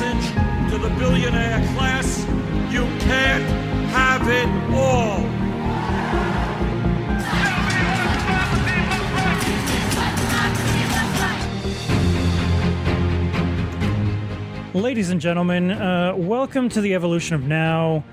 message to the billionaire class: you can't have it all. Ladies and gentlemen, welcome to the Evolution of Now,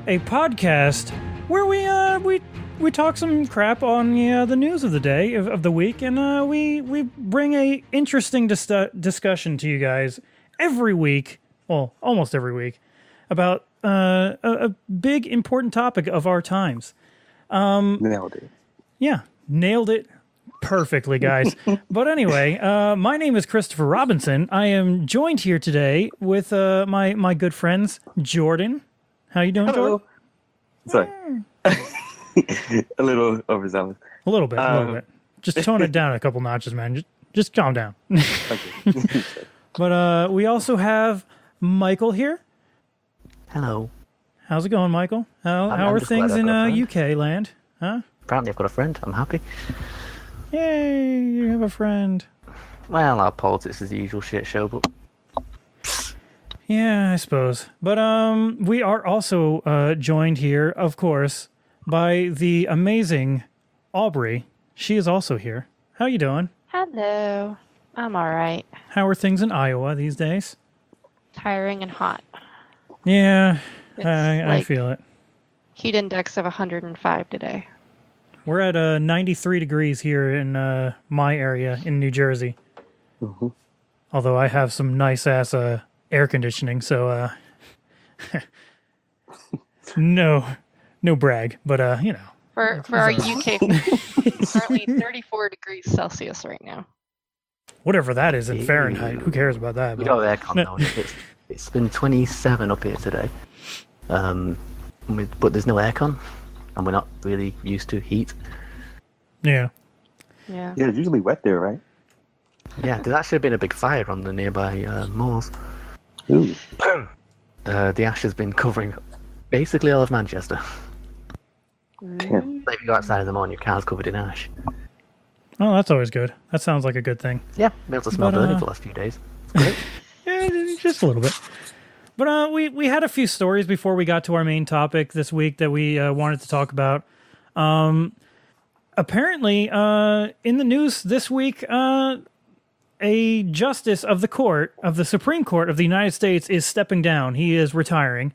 a podcast where we talk some crap on the news of the day, of the week, and we bring a interesting discussion to you guys every week, well, almost every week, about a big important topic of our times. Nailed it. Yeah, nailed it perfectly, guys. But anyway, my name is Christopher Robinson. I am joined here today with my good friends, Jordan. How you doing, Hello. Jordan? Sorry. A little overzealous. A little bit. Just tone it down a couple notches, man. Just calm down. Okay. But we also have Michael here. Hello. How's it going, Michael? How are just glad things I've in got a UK land? Huh? Apparently I've got a friend. I'm happy. Yay, you have a friend. Well, our politics is the usual shit show, but Yeah, I suppose. But we are also joined here, of course, by the amazing Aubrey. She is also here. How you doing? Hello. I'm all right. How are things in Iowa these days? Tiring and hot. Yeah, It's I like feel it. heat index of 105 today. We're at 93 degrees here in my area in New Jersey. Mm-hmm. Although I have some nice-ass air conditioning, so no brag, but you know. For our UK, it's currently 34 degrees Celsius right now. Whatever that is in Fahrenheit, who cares about that? we But, got aircon though. It's been 27 up here today. But there's no aircon, and we're not really used to heat. yeah. Yeah. Yeah, it's usually wet there, right? Yeah, there's actually been a big fire on the nearby moors. Ooh. The ash has been covering basically all of Manchester. Damn. If you go outside in the morning, your car's covered in ash. Oh, that's always good. That sounds like a good thing. Yeah, been able to smell But, burning for the last few days. It's great. Yeah, just a little bit. But we had a few stories before we got to our main topic this week that we wanted to talk about. Apparently, in the news this week, a justice of the Supreme Court of the United States is stepping down. He is retiring.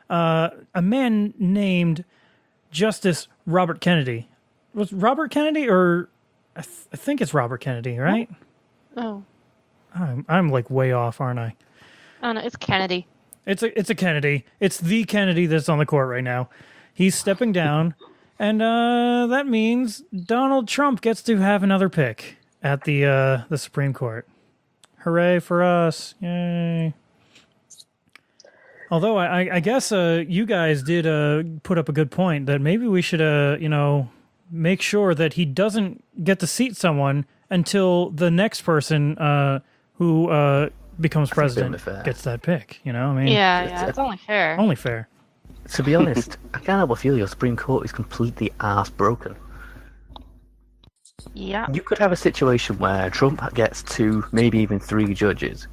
A man named Justice Robert Kennedy. Was Robert Kennedy, or I think it's Robert Kennedy, right? Oh. I'm like way off, aren't I? Oh no, it's Kennedy. It's a Kennedy. It's the Kennedy that's on the court right now. He's stepping down, and that means Donald Trump gets to have another pick at the Supreme Court. Hooray for us! Yay! Although I guess you guys did put up a good point that maybe we should make sure that he doesn't get to seat someone until the next person who becomes president gets that pick. You know, I mean, Yeah, it's only fair. only fair. To be honest, I can't help but feel your Supreme Court is completely arse broken. Yeah. You could have a situation where Trump gets 2, maybe even 3 judges,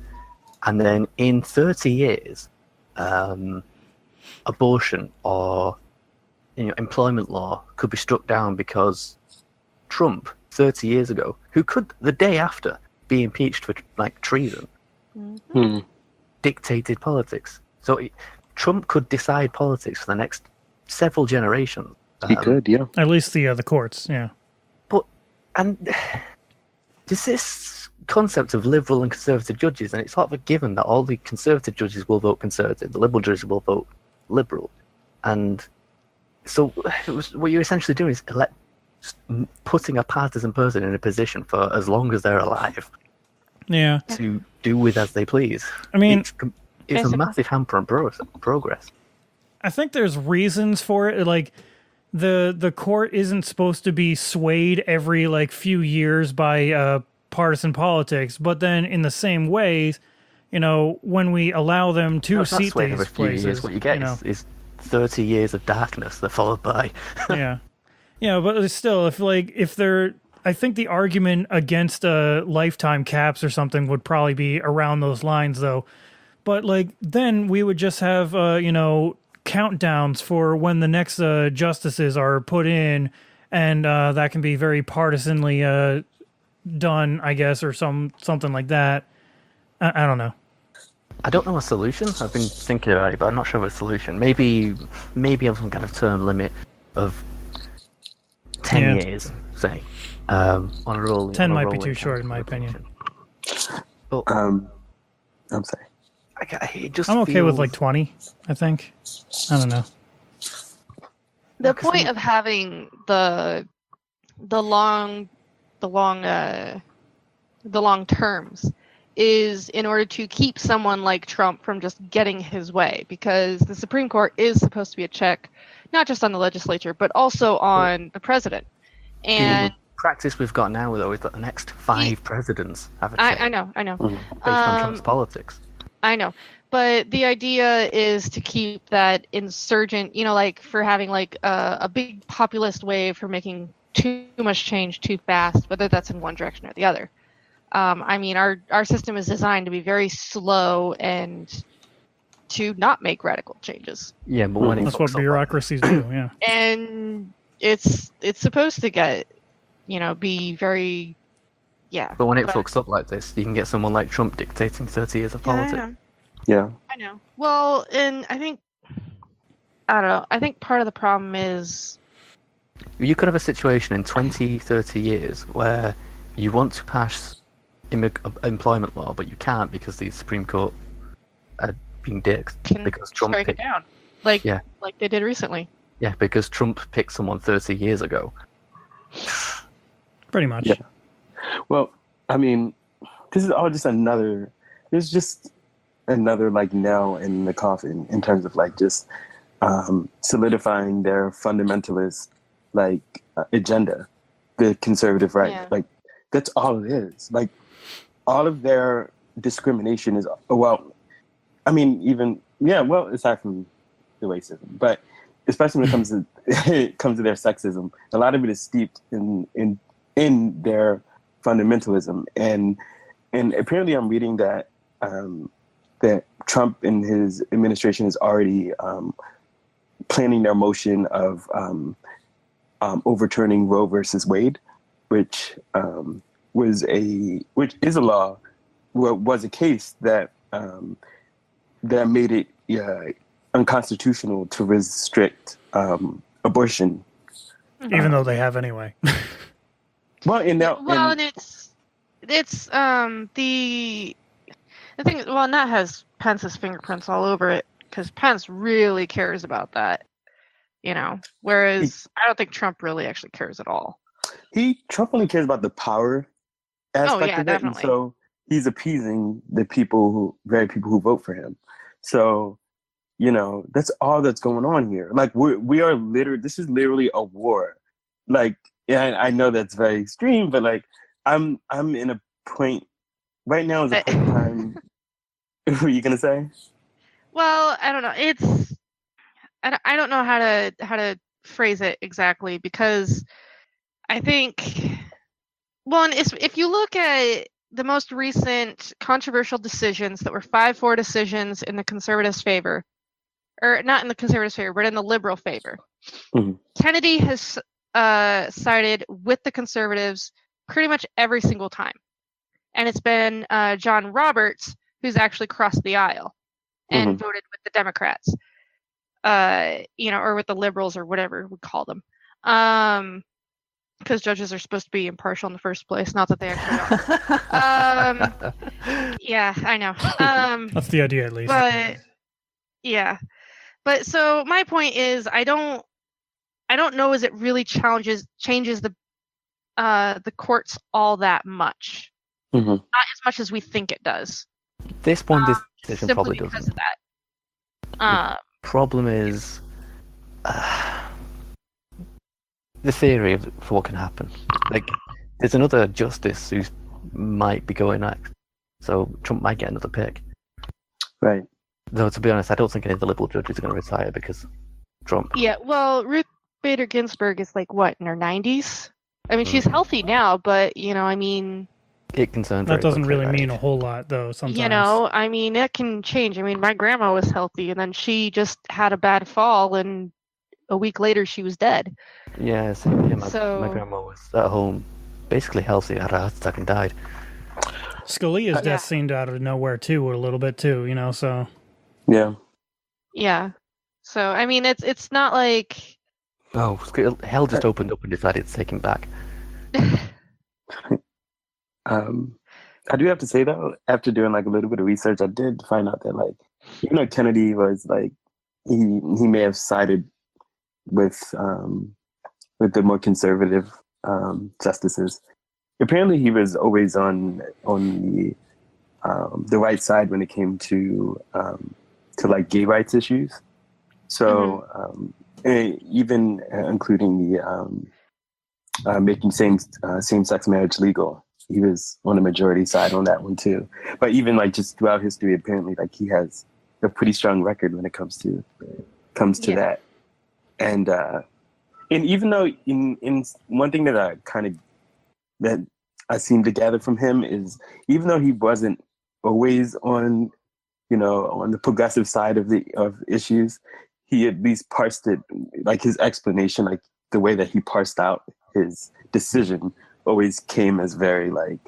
and then in 30 years, abortion or employment law could be struck down because Trump, 30 years ago, who could the day after be impeached for treason, dictated politics. So Trump could decide politics for the next several generations. He could, yeah. At least the courts, yeah. And there's this concept of liberal and conservative judges, and it's sort of a given that all the conservative judges will vote conservative, the liberal judges will vote liberal. And so what you're essentially doing is putting a partisan person in a position for as long as they're alive Yeah. to do with as they please. I mean, it's a massive hamper on progress. I think there's reasons for it. Like, the court isn't supposed to be swayed every few years by partisan politics, but then in the same way, when we allow them to seat these places, what you get is 30 years of darkness that followed by. yeah, but still, if they're, I think the argument against lifetime caps or something would probably be around those lines, though. but like then we would just have countdowns for when the next justices are put in, and that can be very partisanly done, I guess, or something like that. I don't know. I don't know a solution. I've been thinking about it, but I'm not sure of a solution. Maybe have some kind of term limit of 10 years, say, on a rolling. 10 might be too short, in my opinion. But, I'm sorry. I'm okay with like 20, I think. I don't know. The point of having the long terms is in order to keep someone like Trump from just getting his way, because the Supreme Court is supposed to be a check, not just on the legislature, but also on the president. And the practice we've got now, though, is that the next 5 presidents have a check. I know. Based on Trump's politics. I know. But the idea is to keep that insurgent, like for having like a big populist wave for making too much change too fast, whether that's in one direction or the other. I mean, our system is designed to be very slow and to not make radical changes. Yeah, but when that's what bureaucracies do. Yeah, and it's supposed to get, be very, But when it fucks up like this, you can get someone like Trump dictating 30 years of politics. Yeah. I know. Well, and I don't know. I think part of the problem is you could have a situation in 20, 30 years where you want to pass employment law, but you can't because the Supreme Court are being dicks because Trump strike it down, like they did recently. Yeah, because Trump picked someone 30 years ago. Pretty much. Yeah. Well, I mean, this is all just another. There's just another like nail in the coffin in terms of like just solidifying their fundamentalist agenda, the conservative right. Yeah. Like that's all it is. Like all of their discrimination is I mean, aside from the racism, but especially when it comes to their sexism, a lot of it is steeped in their fundamentalism, and apparently I'm reading that that Trump and his administration is already planning their motion of overturning Roe versus Wade, which is a law, was a case that that made it unconstitutional to restrict abortion, even though they have anyway. And it's the thing. Well, and that has Pence's fingerprints all over it because Pence really cares about that, Whereas I don't think Trump really actually cares at all. Trump only cares about the power aspect of it, definitely. And so he's appeasing the very people who vote for him. So, that's all that's going on here. Like we are this is literally a war. Like, yeah, I know that's very extreme, but like I'm in a point right now is a point in time. What were you gonna say? Well, I don't know. I don't know how to phrase it exactly because I think if you look at the most recent controversial decisions that were 5-4 decisions in the conservatives' favor, or not in the conservatives' favor, but in the liberal favor, mm-hmm. Kennedy has sided with the conservatives pretty much every single time. And it's been John Roberts who's actually crossed the aisle and mm-hmm. voted with the Democrats, or with the liberals or whatever we call them. Because judges are supposed to be impartial in the first place, not that they actually are. Yeah, I know. That's the idea, at least. But yeah, but so my point is, I don't know as it really changes the courts all that much. Mm-hmm. Not as much as we think it does. This decision probably doesn't. Because of that. The problem is the theory for what can happen. Like, there's another justice who might be going next, so Trump might get another pick. Right. Though, to be honest, I don't think any of the liberal judges are going to retire because Trump. Yeah, well, Ruth Bader Ginsburg is like, what, in her 90s? I mean, she's healthy now, but, it concerned. That doesn't really mean a whole lot, though. Sometimes, I mean, it can change. I mean, my grandma was healthy, and then she just had a bad fall, and a week later she was dead. Yeah, same here. My grandma was at home, basically healthy, had a heart attack and died. Scalia's death seemed out of nowhere too, a little bit too. So yeah. So I mean, it's not like hell just opened up and decided to take him back. I do have to say though, after doing like a little bit of research, I did find out that like, Kennedy was like he may have sided with the more conservative justices. Apparently, he was always on the right side when it came to like gay rights issues. So even including the making same-sex marriage legal. He was on the majority side on that one too. But even like just throughout history, apparently like he has a pretty strong record when it comes to that. And even though in one thing that I seem to gather from him is even though he wasn't always on the progressive side of issues, he at least parsed it, like his explanation, like the way that he parsed out his decision always came as very like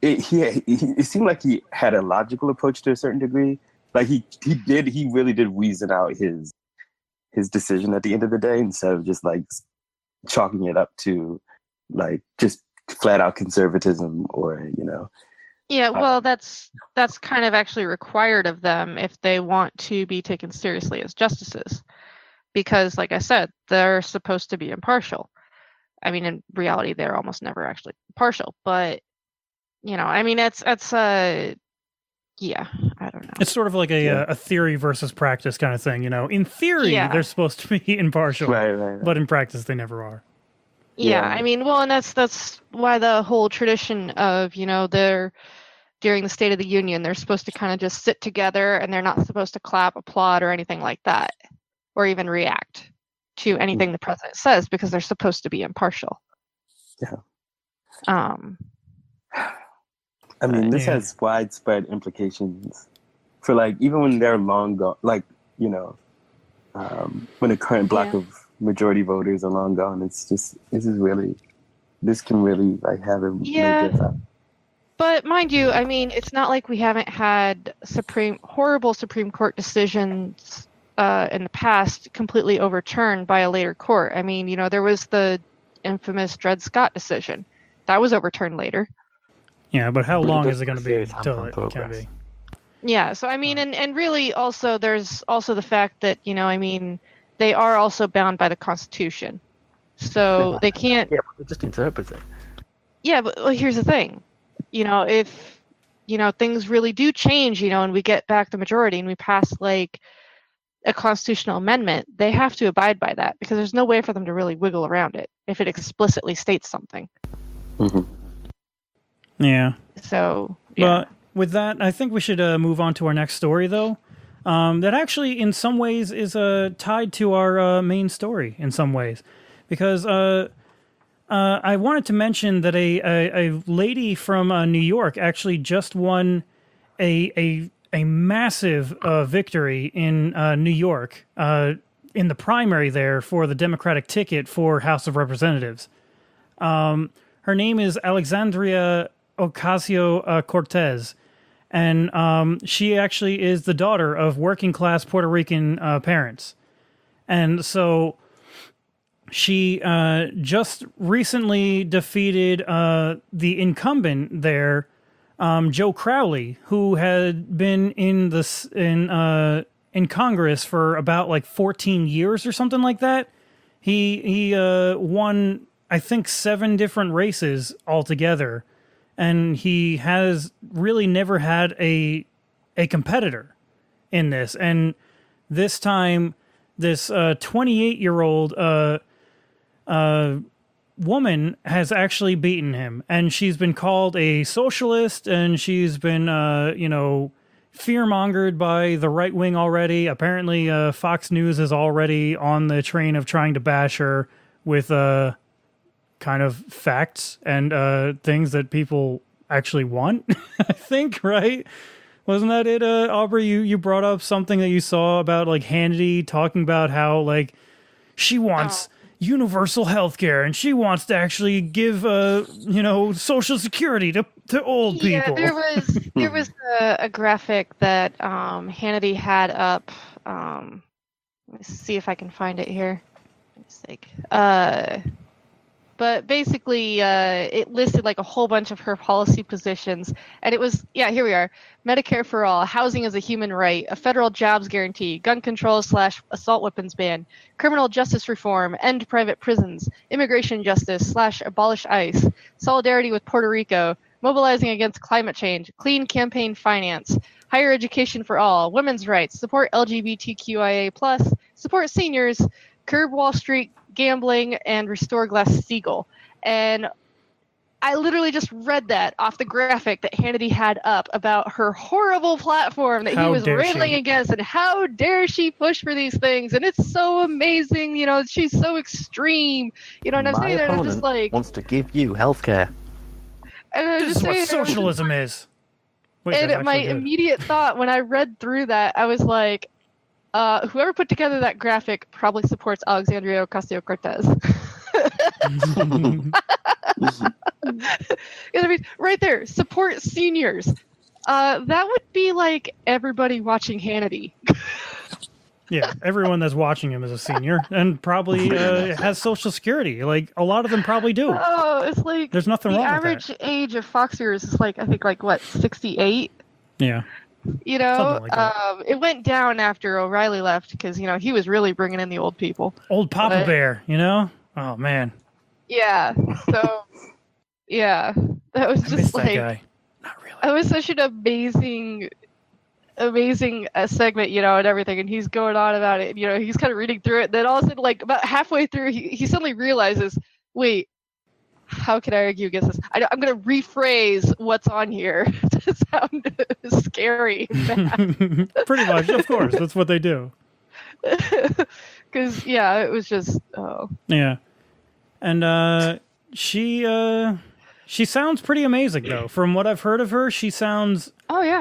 it seemed like he had a logical approach to a certain degree. Like he really did reason out his decision at the end of the day instead of just like chalking it up to like just flat out conservatism or Yeah, well, that's kind of actually required of them if they want to be taken seriously as justices, because like I said, they're supposed to be impartial. I mean, in reality, they're almost never actually partial, but I mean, it's I don't know. It's sort of like a theory versus practice kind of thing, In theory, they're supposed to be impartial, right. But in practice, they never are. Yeah, I mean, well, and that's why the whole tradition of they're during the State of the Union, they're supposed to kind of just sit together, and they're not supposed to clap, applaud, or anything like that, or even react to anything the president says, because they're supposed to be impartial. Yeah. I mean, this has widespread implications for like even when they're long gone, like when the current block of majority voters are long gone. It's just this can really like have a major effect. But mind you, I mean, it's not like we haven't had horrible Supreme Court decisions in the past completely overturned by a later court. I mean, there was the infamous Dred Scott decision. That was overturned later. Yeah, but how long is it going to be until it can be? Yeah, so I mean, and really also there's also the fact that, I mean, they are also bound by the Constitution. So they can't... Yeah, but just interpret it. Yeah, but here's the thing. If, things really do change, and we get back the majority and we pass like a constitutional amendment, they have to abide by that because there's no way for them to really wiggle around it if it explicitly states something. Mm-hmm. Yeah. So, But with that, I think we should move on to our next story, though. That actually, in some ways, is tied to our main story in some ways. Because I wanted to mention that a lady from New York actually just won a massive victory in New York in the primary there for the Democratic ticket for House of Representatives. Her name is Alexandria Ocasio-Cortez, and she actually is the daughter of working-class Puerto Rican parents. And so she just recently defeated the incumbent there, Joe Crowley, who had been in Congress for about like 14 years or something like that. He won, I think, 7 different races altogether, and he has really never had a competitor in this. And this time, this 28-year-old woman has actually beaten him, and she's been called a socialist, and she's been, fear-mongered by the right wing already. Apparently, Fox News is already on the train of trying to bash her with kind of facts and things that people actually want. I think, right? Wasn't that it, Aubrey? You brought up something that you saw about like Hannity talking about how like she wants universal health care and she wants to actually give Social Security to old people. Yeah, there was a graphic that Hannity had up. Let me see if I can find it here. But basically, it listed like a whole bunch of her policy positions, and it was here we are: Medicare for all, housing as a human right, a federal jobs guarantee, gun control / assault weapons ban, criminal justice reform, end private prisons, immigration justice / abolish ICE, solidarity with Puerto Rico, mobilizing against climate change, clean campaign finance, higher education for all, women's rights, support LGBTQIA+, support seniors, curb Wall Street gambling, and restore Glass-Steagall. And I literally just read that off the graphic that Hannity had up about her horrible platform that he was railing against, and how dare she push for these things, and it's so amazing, she's so extreme, and I'm sitting there and I'm just like... wants to give you healthcare. And this is what socialism is. And my immediate thought when I read through that, I was like, whoever put together that graphic probably supports Alexandria Ocasio-Cortez. I mean, right there, support seniors. That would be like everybody watching Hannity. Yeah, everyone that's watching him is a senior and probably has Social Security. Like, a lot of them probably do. Oh, it's like... There's nothing wrong with that. The average age of Fox viewers is like, I think, 68? Yeah. Like it went down after O'Reilly left because, he was really bringing in the old people. Old Papa Bear, Oh, man. Yeah. So, yeah. That was just like... that guy. Not really. It was such an amazing segment, and everything. And he's going on about it. And, he's kind of reading through it. And then all of a sudden, like, about halfway through, he suddenly realizes, wait, how can I argue against this? I'm going to rephrase what's on here to sound scary and bad. Pretty much, of course. That's what they do. Because, it was just, Yeah. And she sounds pretty amazing, though. From what I've heard of her, she sounds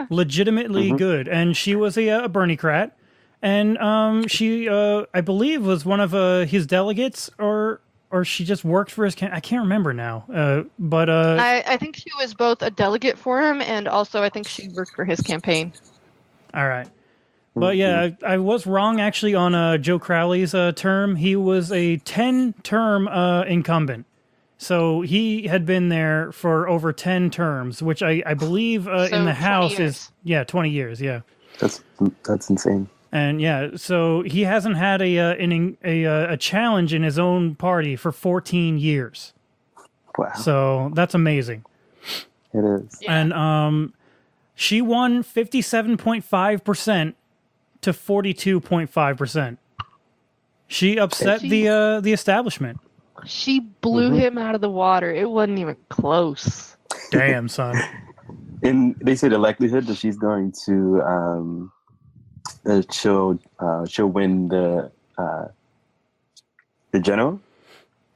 legitimately good. And she was a Bernie-crat. And she, I believe, was one of his delegates, or she just worked for his I can't remember now. But I think she was both a delegate for him, and also I think she worked for his campaign. All right. But yeah, I was wrong actually on Joe Crowley's term. He was a 10-term incumbent. So he had been there for over 10 terms, which I believe in the House is 20 years. Yeah. That's insane. And yeah, so he hasn't had a challenge in his own party for 14 years. Wow. So that's amazing. It is. Yeah. And she won 57.5% to 42.5%. She upset the establishment. She blew him out of the water. It wasn't even close. Damn, son. And they say the likelihood that she's going to she'll win the general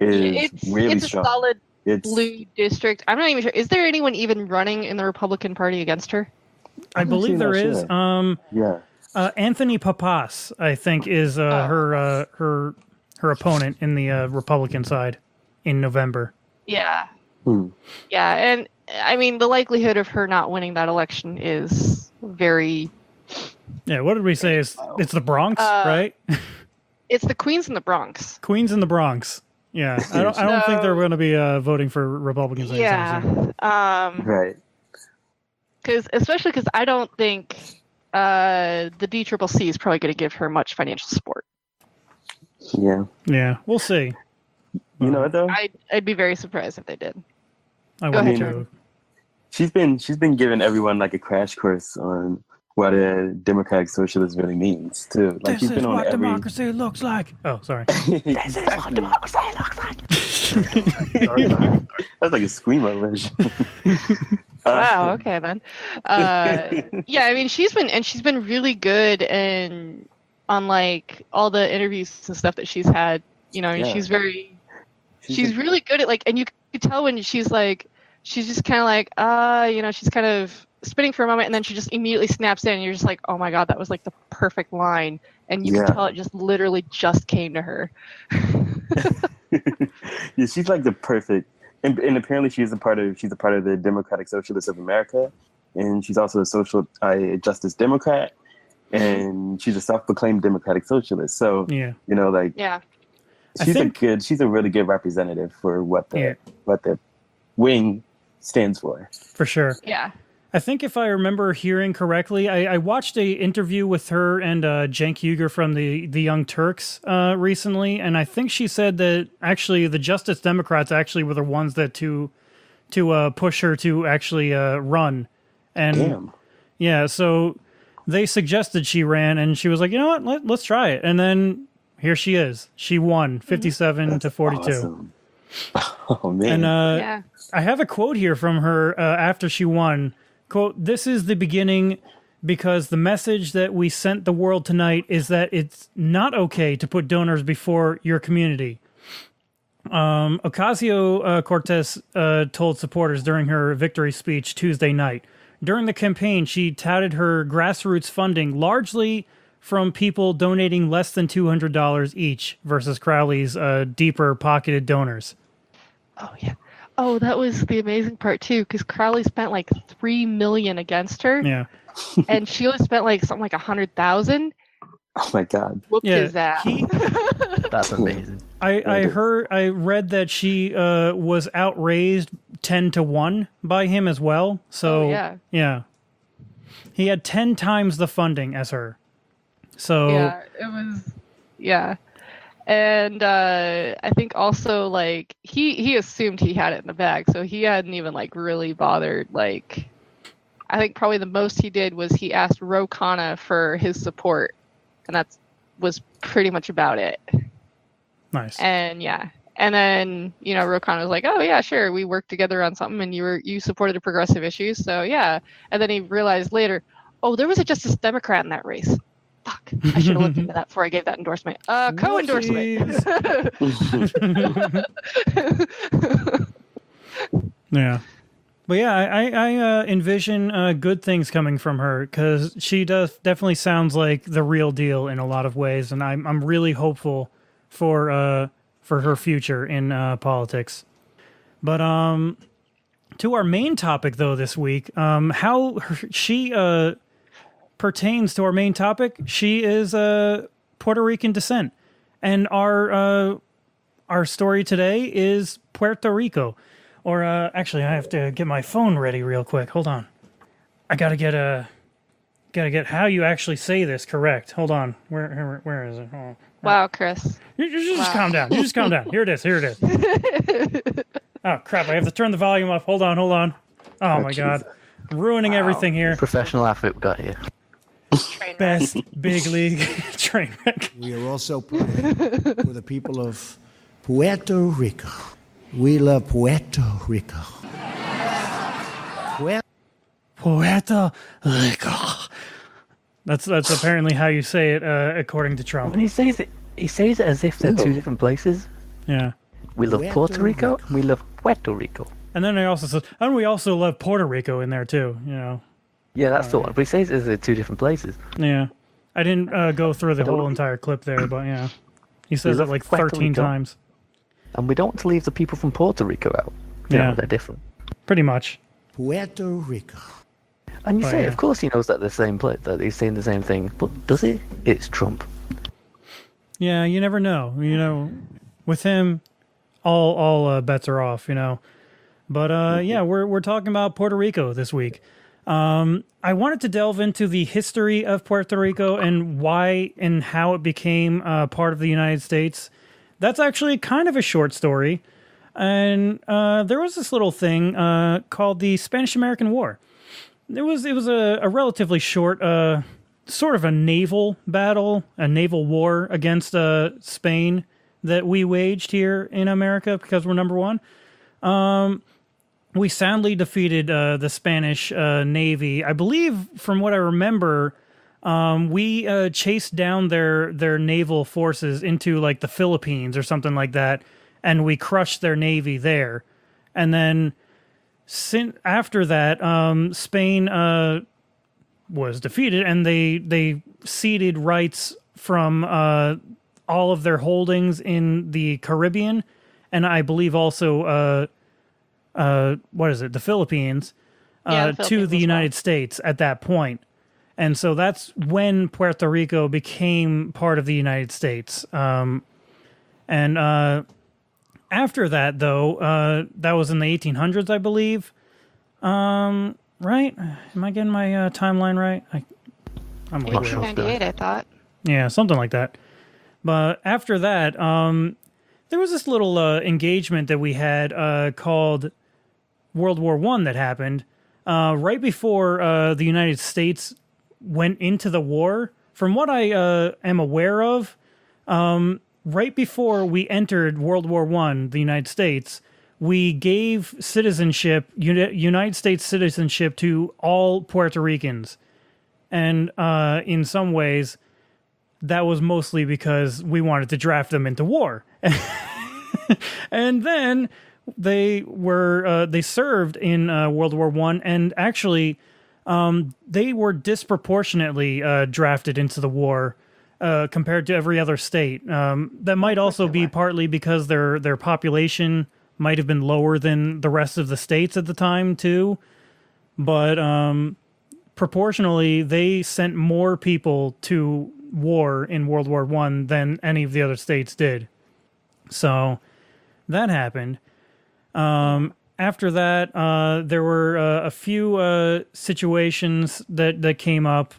is really it's strong. A solid blue district. I'm not even sure. Is there anyone even running in the Republican Party against her? I believe there is. Anthony Papas, I think, is her opponent in the Republican side in November. Yeah. Yeah, and I mean the likelihood of her not winning that election is very. Yeah, what did we say? It's the Bronx, right? It's the Queens in the Bronx. Queens in the Bronx. Yeah, I don't think they're going to be voting for Republicans. Yeah, right. Especially because I don't think the DCCC is probably going to give her much financial support. Yeah, we'll see. You know what though? I'd be very surprised if they did. I would too. She's been giving everyone like a crash course on what a democratic socialist really means too. Like this is what democracy looks like. Oh, sorry. This is what democracy looks like. That's like a screamo version. Wow. Okay then. Yeah, I mean she's been really good on like all the interviews and stuff that she's had. She's very she's really good at like, and you could tell when she's just kind of like, she's kind of spinning for a moment, and then she just immediately snaps in, and you're just like, oh my god, that was like the perfect line, and you can tell it just literally just came to her. Yeah, she's like the perfect, and apparently she's a part of the Democratic Socialists of America, and she's also a Justice Democrat, and she's a self-proclaimed Democratic Socialist. So she's a really good representative for what the wing stands for sure. Yeah. I think if I remember hearing correctly, I watched a interview with her and Cenk Uygur from the Young Turks recently, and I think she said that actually the Justice Democrats actually were the ones that to push her to actually run. And damn. Yeah, so they suggested she ran, and she was like, you know what, let's try it. And then here she is. She won 57 to 42. Awesome. Oh man. And I have a quote here from her after she won. Quote, "This is the beginning because the message that we sent the world tonight is that it's not okay to put donors before your community." Ocasio-Cortez told supporters during her victory speech Tuesday night. During the campaign, she touted her grassroots funding largely from people donating less than $200 each versus Crowley's deeper pocketed donors. Oh, yeah. Oh, that was the amazing part, too, because Crowley spent like $3 million against her. Yeah. And she only spent like something like $100,000. Oh, my God. Whooped his ass. That's amazing. I read that she was outraised 10-1 by him as well. So, yeah. He had 10 times the funding as her. So yeah, it was, and I think also like he assumed he had it in the bag, so he hadn't even like really bothered. Like, I think probably the most he did was he asked Ro Khanna for his support, and that was pretty much about it. Nice. And and then Ro Khanna was like, oh yeah, sure, we worked together on something, and you supported the progressive issues, so yeah. And then he realized later, oh, there was a Justice Democrat in that race. Fuck, I should have looked into that before I gave that endorsement. Co-endorsement. Yeah. But yeah, I envision good things coming from her because she definitely sounds like the real deal in a lot of ways, and I'm really hopeful for her future in politics. But to our main topic though this week, how she pertains to our main topic. She is Puerto Rican descent, and our story today is Puerto Rico. Or actually, I have to get my phone ready real quick. Hold on, I gotta get how you actually say this correct. Hold on, where is it? Oh. Wow, Chris. You just calm down. You just calm down. Here it is. Oh crap! I have to turn the volume up. Hold on. Oh my God, ruining everything here. Professional outfit we got here. Best big league train wreck. We are also proud for the people of Puerto Rico. We love Puerto Rico. Puerto Rico. That's apparently how you say it, according to Trump. When he says it as if they're two different places. Yeah. We love Puerto Rico, and we love Puerto Rico. And then he also says, and we also love Puerto Rico in there too, Yeah, that's the one. But he says it as they're two different places. Yeah. I didn't go through the whole entire clip there, but yeah. He says it like 13 times. And we don't want to leave the people from Puerto Rico out. They're different. Pretty much. Puerto Rico. And you say, of course he knows that the same place, that he's saying the same thing, but does he? It's Trump. Yeah, you never know. With him, all bets are off, But yeah, we're talking about Puerto Rico this week. I wanted to delve into the history of Puerto Rico and why and how it became part of the United States. That's actually kind of a short story. And there was this little thing called the Spanish-American War. It was a relatively short, sort of a naval battle, a naval war against Spain that we waged here in America because we're number one. We soundly defeated the Spanish Navy. I believe, from what I remember, we chased down their naval forces into like the Philippines or something like that, and we crushed their navy there. And then after that, Spain was defeated, and they ceded rights from all of their holdings in the Caribbean, and I believe also the Philippines, to the United States at that point. And so that's when Puerto Rico became part of the United States. And after that, though, that was in the 1800s, I believe. Right? Am I getting my timeline right? I'm way off. 1898, I thought. Yeah, something like that. But after that, there was this little engagement that we had called World War I that happened right before the United States went into the war. From what I am aware of, right before we entered World War I, the United States, we gave citizenship, United States citizenship, to all Puerto Ricans. And in some ways, that was mostly because we wanted to draft them into war. And then they served in World War I, and actually they were disproportionately drafted into the war compared to every other state. That might also be partly because their population might have been lower than the rest of the states at the time too, but proportionally they sent more people to war in World War I than any of the other states did. So that happened. After that, there were a few situations that came up.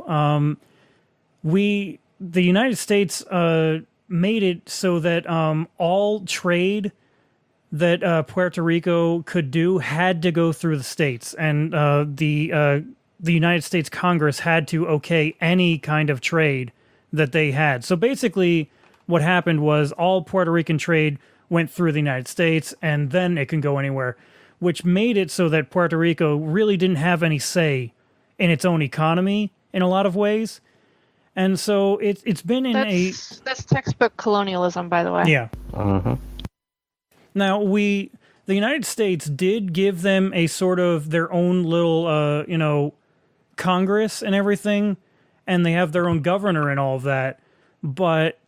The United States made it so that all trade that Puerto Rico could do had to go through the states, and the United States Congress had to okay any kind of trade that they had. So basically, what happened was all Puerto Rican trade went through the United States, and then it can go anywhere, which made it so that Puerto Rico really didn't have any say in its own economy in a lot of ways. And so it's been in that's textbook colonialism, by the way. Yeah. Uh-huh. Now, the United States did give them a sort of their own little, Congress and everything, and they have their own governor and all of that, but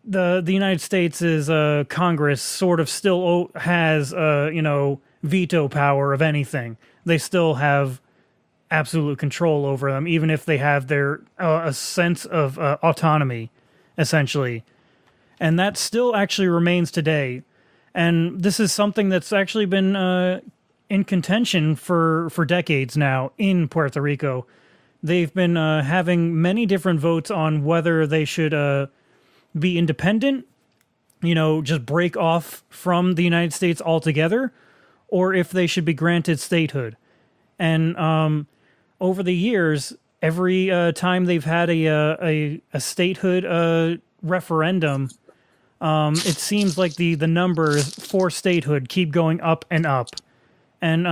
the United States' Congress sort of still has, veto power of anything. They still have absolute control over them, even if they have their a sense of autonomy, essentially. And that still actually remains today. And this is something that's actually been in contention for decades now in Puerto Rico. They've been having many different votes on whether they should be independent, just break off from the United States altogether, or if they should be granted statehood. And over the years, every time they've had a statehood referendum, it seems like the numbers for statehood keep going up and up. And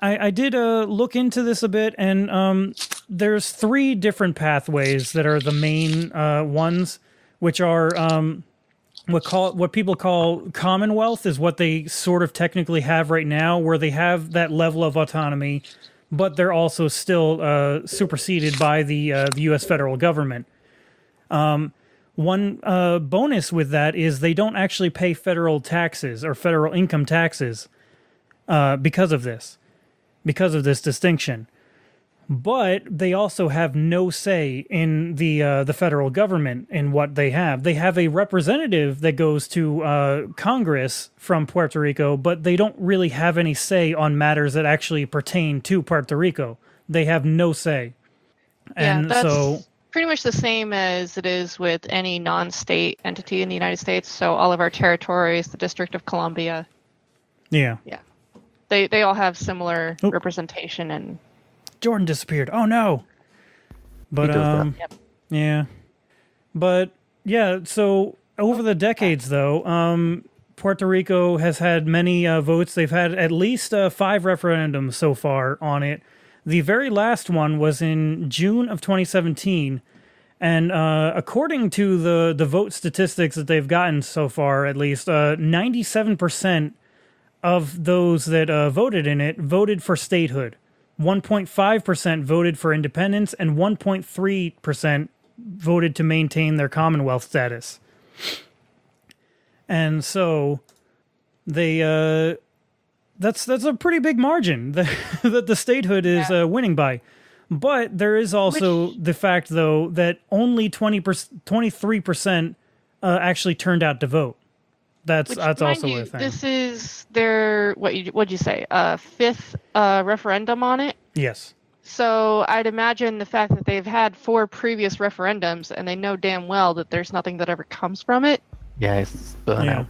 I did look into this a bit, and there's 3 different pathways that are the main ones, which are what people call Commonwealth is what they sort of technically have right now, where they have that level of autonomy, but they're also still superseded by the U.S. federal government. One bonus with that is they don't actually pay federal taxes or federal income taxes because of this distinction. But they also have no say in the federal government in what they have. They have a representative that goes to Congress from Puerto Rico, but they don't really have any say on matters that actually pertain to Puerto Rico. They have no say. And that's so pretty much the same as it is with any non-state entity in the United States. So all of our territories, the District of Columbia. Yeah. Yeah. They all have similar representation and... Jordan disappeared. Oh no. But yeah. But yeah, so over the decades though, Puerto Rico has had many votes. They've had at least 5 referendums so far on it. The very last one was in June of 2017, And according to the vote statistics that they've gotten so far, at least 97% of those that voted in it voted for statehood. 1.5% voted for independence, and 1.3% voted to maintain their Commonwealth status. And so they that's a pretty big margin that the statehood is winning by. But there is also the fact, though, that only 23% actually turned out to vote. That's also a thing. This is their what'd you say? Fifth referendum on it. Yes. So I'd imagine the fact that they've had 4 previous referendums and they know damn well that there's nothing that ever comes from it. Yeah, it's burnout.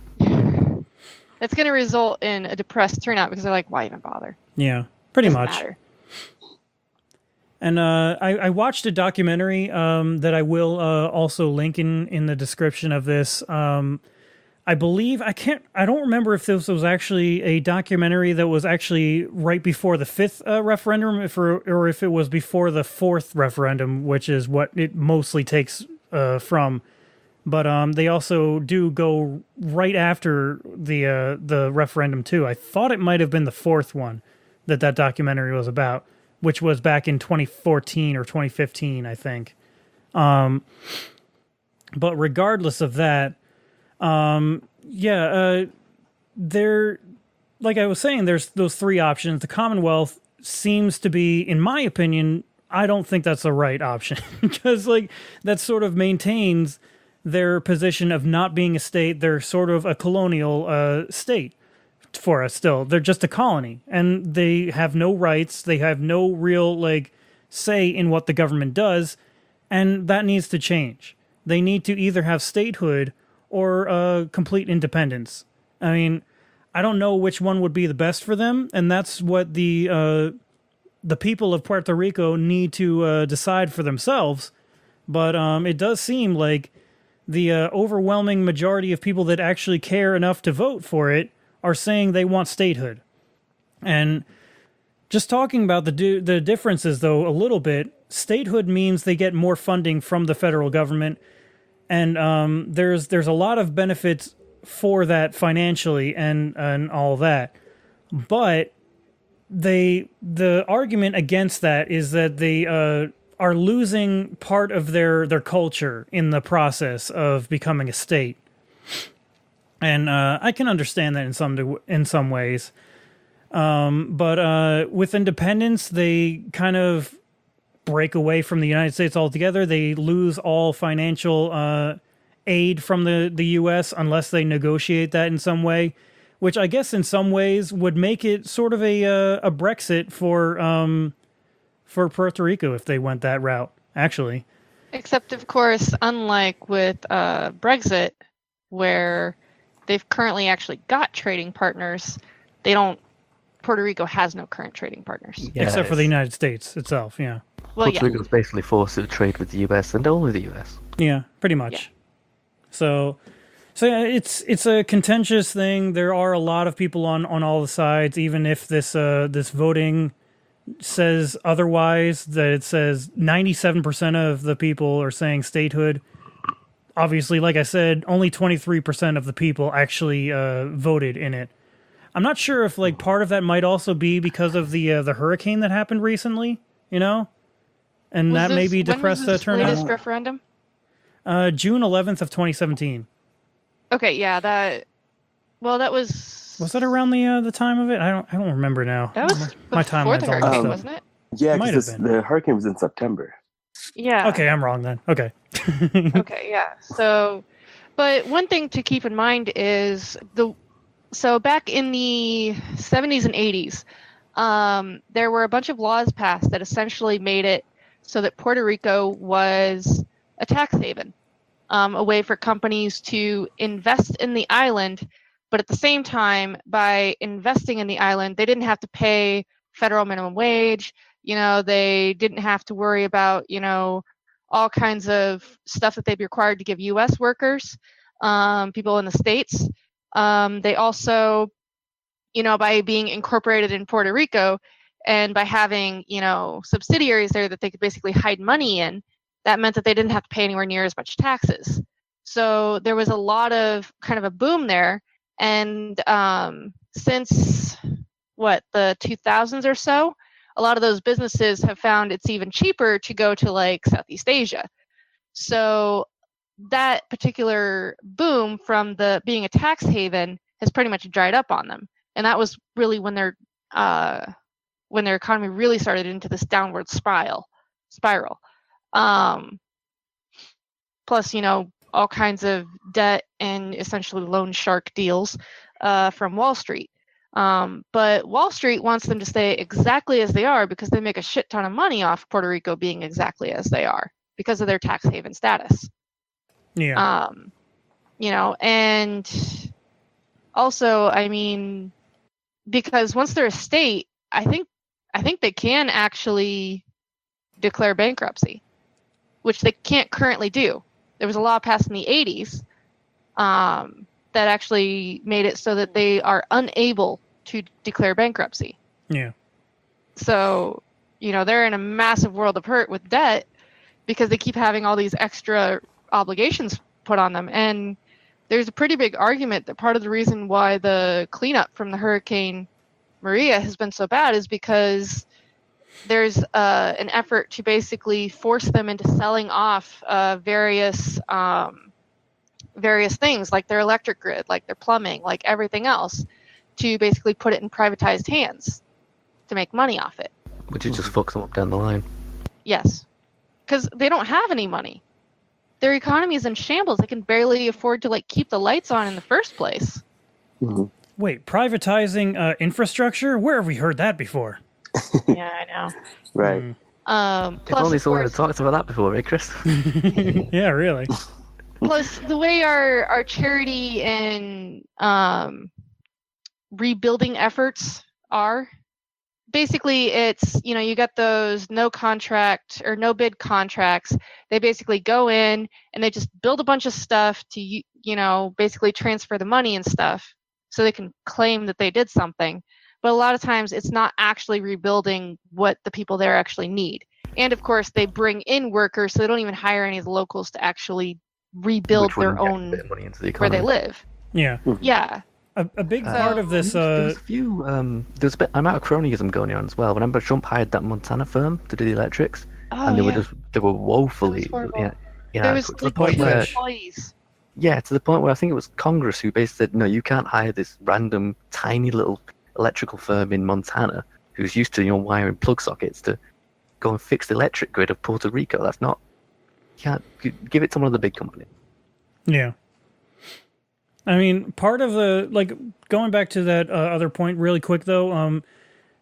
It's going to result in a depressed turnout because they're like, why even bother? Yeah, pretty Doesn't much. matter. And I watched a documentary that I will also link in the description of this. I believe I don't remember if this was actually a documentary that was actually right before the 5th referendum, or if it was before the 4th referendum, which is what it mostly takes from. But they also do go right after the referendum too. I thought it might have been the 4th one that documentary was about, which was back in 2014 or 2015, I think. But regardless of that, there, like I was saying, there's those 3 options. The Commonwealth seems to be, in my opinion, I don't think that's the right option because that sort of maintains their position of not being a state. They're sort of a colonial state for us still. They're just a colony, and they have no rights. They have no real say in what the government does, and that needs to change. They need to either have statehood or complete independence. I mean, I don't know which one would be the best for them, and that's what the people of Puerto Rico need to decide for themselves. But it does seem like the overwhelming majority of people that actually care enough to vote for it are saying they want statehood. And just talking about the differences, though, a little bit, statehood means they get more funding from the federal government, and there's a lot of benefits for that financially and all that. But the argument against that is that they are losing part of their culture in the process of becoming a state. And I can understand that in some ways. But with independence, they kind of break away from the United States altogether. They lose all financial aid from the U.S. unless they negotiate that in some way, which I guess in some ways would make it sort of a Brexit for Puerto Rico if they went that route, actually. Except, of course, unlike with Brexit, where they've currently actually got trading partners, Puerto Rico has no current trading partners. Yeah, except for the United States itself, yeah. Well, Puerto Rico's basically forced to trade with the US and only the US. Yeah, pretty much. Yeah. So yeah, it's a contentious thing. There are a lot of people on all the sides, even if this voting says otherwise, that it says 97% of the people are saying statehood. Obviously, like I said, only 23% of the people actually voted in it. I'm not sure if part of that might also be because of the hurricane that happened recently, and that maybe depressed the turnout. Latest referendum? June 11th of 2017. Okay, yeah, that was. Was that around the time of it? I don't remember now. That was my before the timeline's all messed hurricane, up. wasn't it? Yeah, Might because have been. the hurricane was in September. Yeah. Okay, I'm wrong then. Okay. Okay, yeah. So, but one thing to keep in mind is so back in the 70s and 80s, there were a bunch of laws passed that essentially made it so that Puerto Rico was a tax haven, a way for companies to invest in the island, but at the same time, by investing in the island, they didn't have to pay federal minimum wage. They didn't have to worry about, all kinds of stuff that they'd be required to give U.S. workers, people in the States. They also, by being incorporated in Puerto Rico and by having, subsidiaries there that they could basically hide money in, that meant that they didn't have to pay anywhere near as much taxes. So there was a lot of kind of a boom there. And since the 2000s or so, a lot of those businesses have found it's even cheaper to go to like Southeast Asia. So that particular boom from the being a tax haven has pretty much dried up on them. And that was really when their economy really started into this downward spiral. Plus, all kinds of debt and essentially loan shark deals from Wall Street. But Wall Street wants them to stay exactly as they are because they make a shit ton of money off Puerto Rico being exactly as they are because of their tax haven status. Yeah. And also, I mean, because once they're a state, I think they can actually declare bankruptcy, which they can't currently do. There was a law passed in the 80s that actually made it so that they are unable to declare bankruptcy. Yeah. So, they're in a massive world of hurt with debt because they keep having all these extra obligations put on them. And there's a pretty big argument that part of the reason why the cleanup from the Hurricane Maria has been so bad is because there's an effort to basically force them into selling off various things, like their electric grid, like their plumbing, like everything else, to basically put it in privatized hands to make money off it. Which is just fucks them up down the line. Yes, because they don't have any money. Their economy is in shambles. They can barely afford to keep the lights on in the first place. Mm-hmm. Wait, privatizing infrastructure? Where have we heard that before? Yeah, I know. Right. If only someone had talked about that before, right, Chris? Yeah, really. Plus, the way our charity and rebuilding efforts are, basically it's, you got those no contract or no bid contracts. They basically go in and they just build a bunch of stuff to, basically transfer the money and stuff so they can claim that they did something. But a lot of times it's not actually rebuilding what the people there actually need. And of course, they bring in workers, so they don't even hire any of the locals to actually rebuild their own money into the where they economy. live. Yeah. Yeah. A big part of this. There was a few. There was a bit amount of cronyism going on as well. Remember, Trump hired that Montana firm to do the electrics, and they were woefully. There was to the point where, employees. yeah, to the point where I think it was Congress who basically said, no, you can't hire this random tiny little electrical firm in Montana who's used to wiring plug sockets to go and fix the electric grid of Puerto Rico. That's not. You can't give it to one of the big companies. Yeah. I mean, part of the, going back to that other point really quick, though,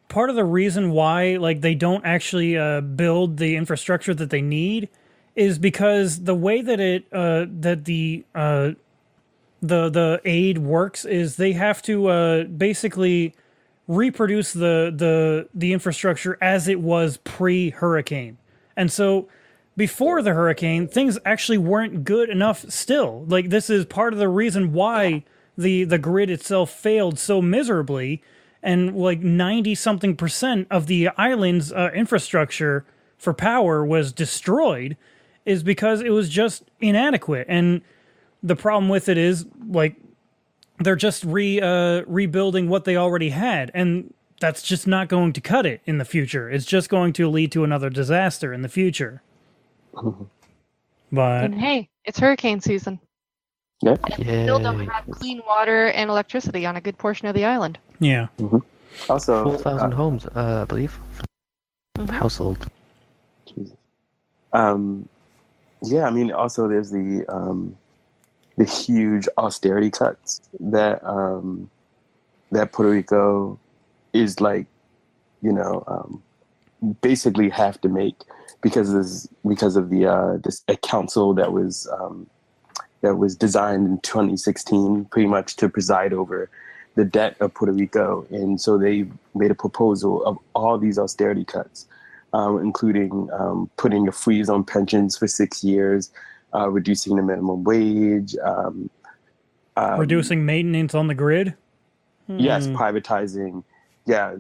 part of the reason why, they don't actually build the infrastructure that they need is because the way that the aid works is they have to basically reproduce the infrastructure as it was pre-hurricane. And so before the hurricane, things actually weren't good enough still. This is part of the reason why the grid itself failed so miserably, and 90-something% of the island's infrastructure for power was destroyed is because it was just inadequate. And the problem with it is, they're just rebuilding what they already had, and that's just not going to cut it in the future. It's just going to lead to another disaster in the future. But And hey, it's hurricane season. Yeah. And they still don't have clean water and electricity on a good portion of the island. yeah. Mm-hmm. Also, 4,000 homes, I believe, household. Jesus. Yeah, I mean, also there's the huge austerity cuts that that Puerto Rico is basically have to make because of the this a council that was designed in 2016 pretty much to preside over the debt of Puerto Rico, and so they made a proposal of all these austerity cuts, including putting a freeze on pensions for 6 years, reducing the minimum wage, Reducing maintenance on the grid. yes, privatizing, yeah,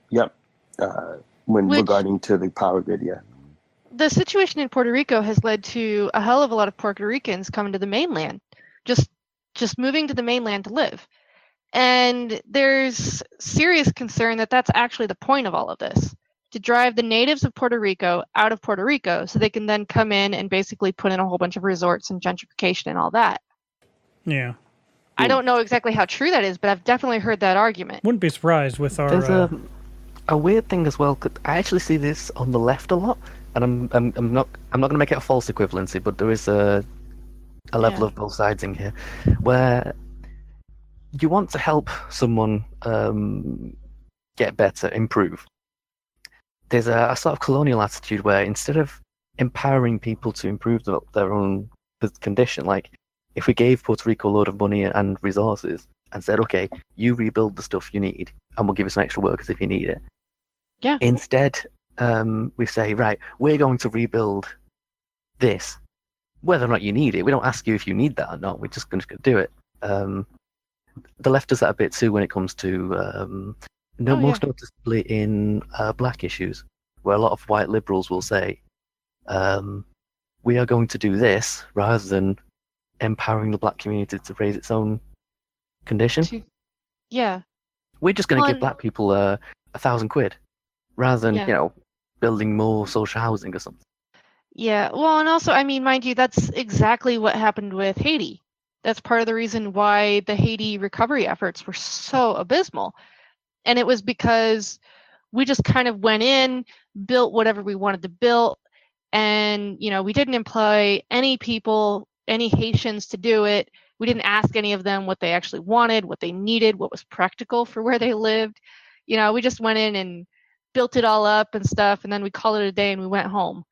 yep. When Which- regarding to the power grid, yeah. the situation in Puerto Rico has led to a hell of a lot of Puerto Ricans coming to the mainland, just moving to the mainland to live. And there's serious concern that that's actually the point of all of this, to drive the natives of Puerto Rico out of Puerto Rico so they can then come in and basically put in a whole bunch of resorts and gentrification and all that. Yeah. I don't know exactly how true that is, but I've definitely heard that argument. Wouldn't be surprised with our... There's a weird thing as well. I actually see this on the left a lot, and I'm not going to make it a false equivalency, but there is a level of both sides in here, where you want to help someone get better, improve. There's a sort of colonial attitude where instead of empowering people to improve their own condition, like if we gave Puerto Rico a load of money and resources and said, okay, you rebuild the stuff you need and we'll give you some extra workers if you need it. Yeah. Instead, we say, right, we're going to rebuild this. Whether or not you need it, we don't ask you if you need that or not. We're just going to do it. The left does that a bit too when it comes to, most noticeably in black issues, where a lot of white liberals will say, we are going to do this rather than empowering the black community to raise its own condition. Yeah. We're just going to give black people £1,000 rather than, building more social housing or something. Yeah. Well, and also, I mean, mind you, that's exactly what happened with Haiti. That's part of the reason why the Haiti recovery efforts were so abysmal. And it was because we just kind of went in, built whatever we wanted to build, and, we didn't employ any people, any Haitians to do it. We didn't ask any of them what they actually wanted, what they needed, what was practical for where they lived. We just went in and built it all up and stuff, and then we called it a day and we went home.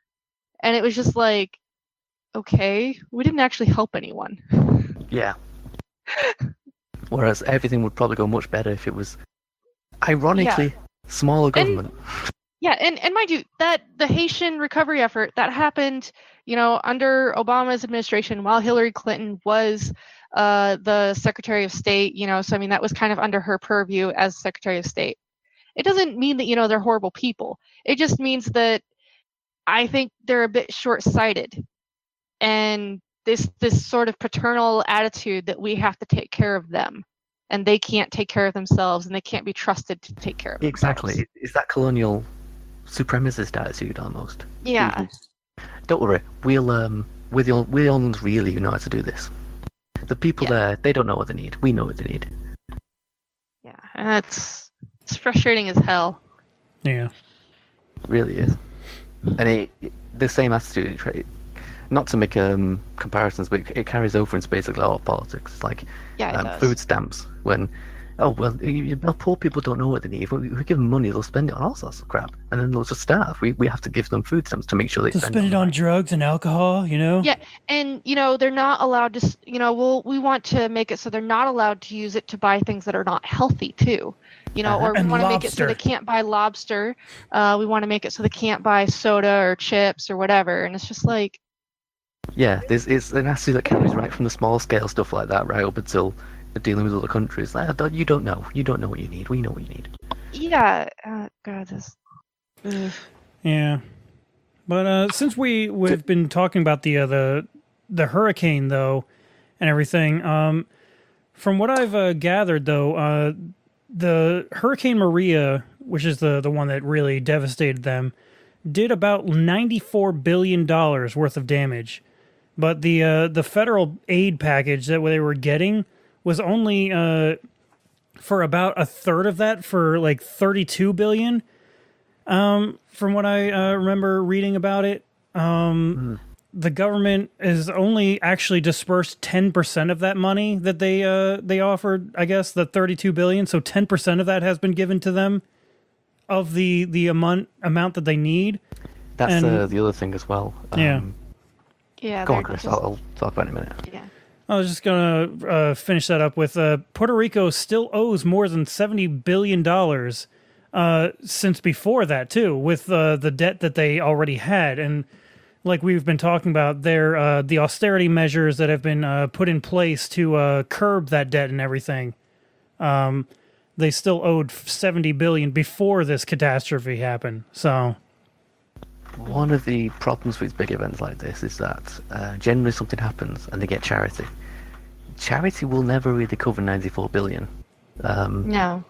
And it was just like, okay, we didn't actually help anyone. Yeah. Whereas everything would probably go much better if it was, ironically, smaller government. And mind you, that the Haitian recovery effort that happened, under Obama's administration while Hillary Clinton was the Secretary of State, so I mean that was kind of under her purview as Secretary of State. It doesn't mean that they're horrible people. It just means that I think they're a bit short-sighted, and this sort of paternal attitude that we have to take care of them, and they can't take care of themselves, and they can't be trusted to take care of themselves. Exactly. It's that colonial supremacist attitude almost. Yeah. Mm-hmm. Don't worry, we're the only ones really who know how to do this. The people there, they don't know what they need. We know what they need. Yeah, and it's frustrating as hell. Yeah. It really is. And the same attitude, not to make comparisons, but it carries over into basically all of politics. It's like food stamps. When, poor people don't know what they need. We give them money, they'll spend it on all sorts of crap, and then they'll just starve. We have to give them food stamps to make sure they spend it on drugs and alcohol, Yeah, and they're not allowed to. We want to make it so they're not allowed to use it to buy things that are not healthy too. Or we want to make it so they can't buy lobster. We want to make it so they can't buy soda or chips or whatever. And it's just like, yeah, it's an attitude that carries right from the small scale stuff like that right up until dealing with other countries. Like, you don't know what you need. We know what you need. Yeah, God, this. Yeah, but since we've been talking about the hurricane though, and everything, from what I've gathered though, the Hurricane Maria, which is the one that really devastated them, did about $94 billion worth of damage. But the federal aid package that they were getting was only for about a third of that, for like $32 billion. From what I remember reading about it, the government has only actually dispersed 10% of that money that they offered. I guess the $32 billion. So 10% of that has been given to them of the amount that they need. That's the other thing as well. Yeah. Go on, Chris. I'll talk about it in a minute. Yeah. I was just going to finish that up with Puerto Rico still owes more than $70 billion since before that, too, with the debt that they already had. And like we've been talking about, the austerity measures that have been put in place to curb that debt and everything, they still owed $70 billion before this catastrophe happened. So, one of the problems with big events like this is that generally something happens and they get charity. Charity will never really cover 94 billion. No,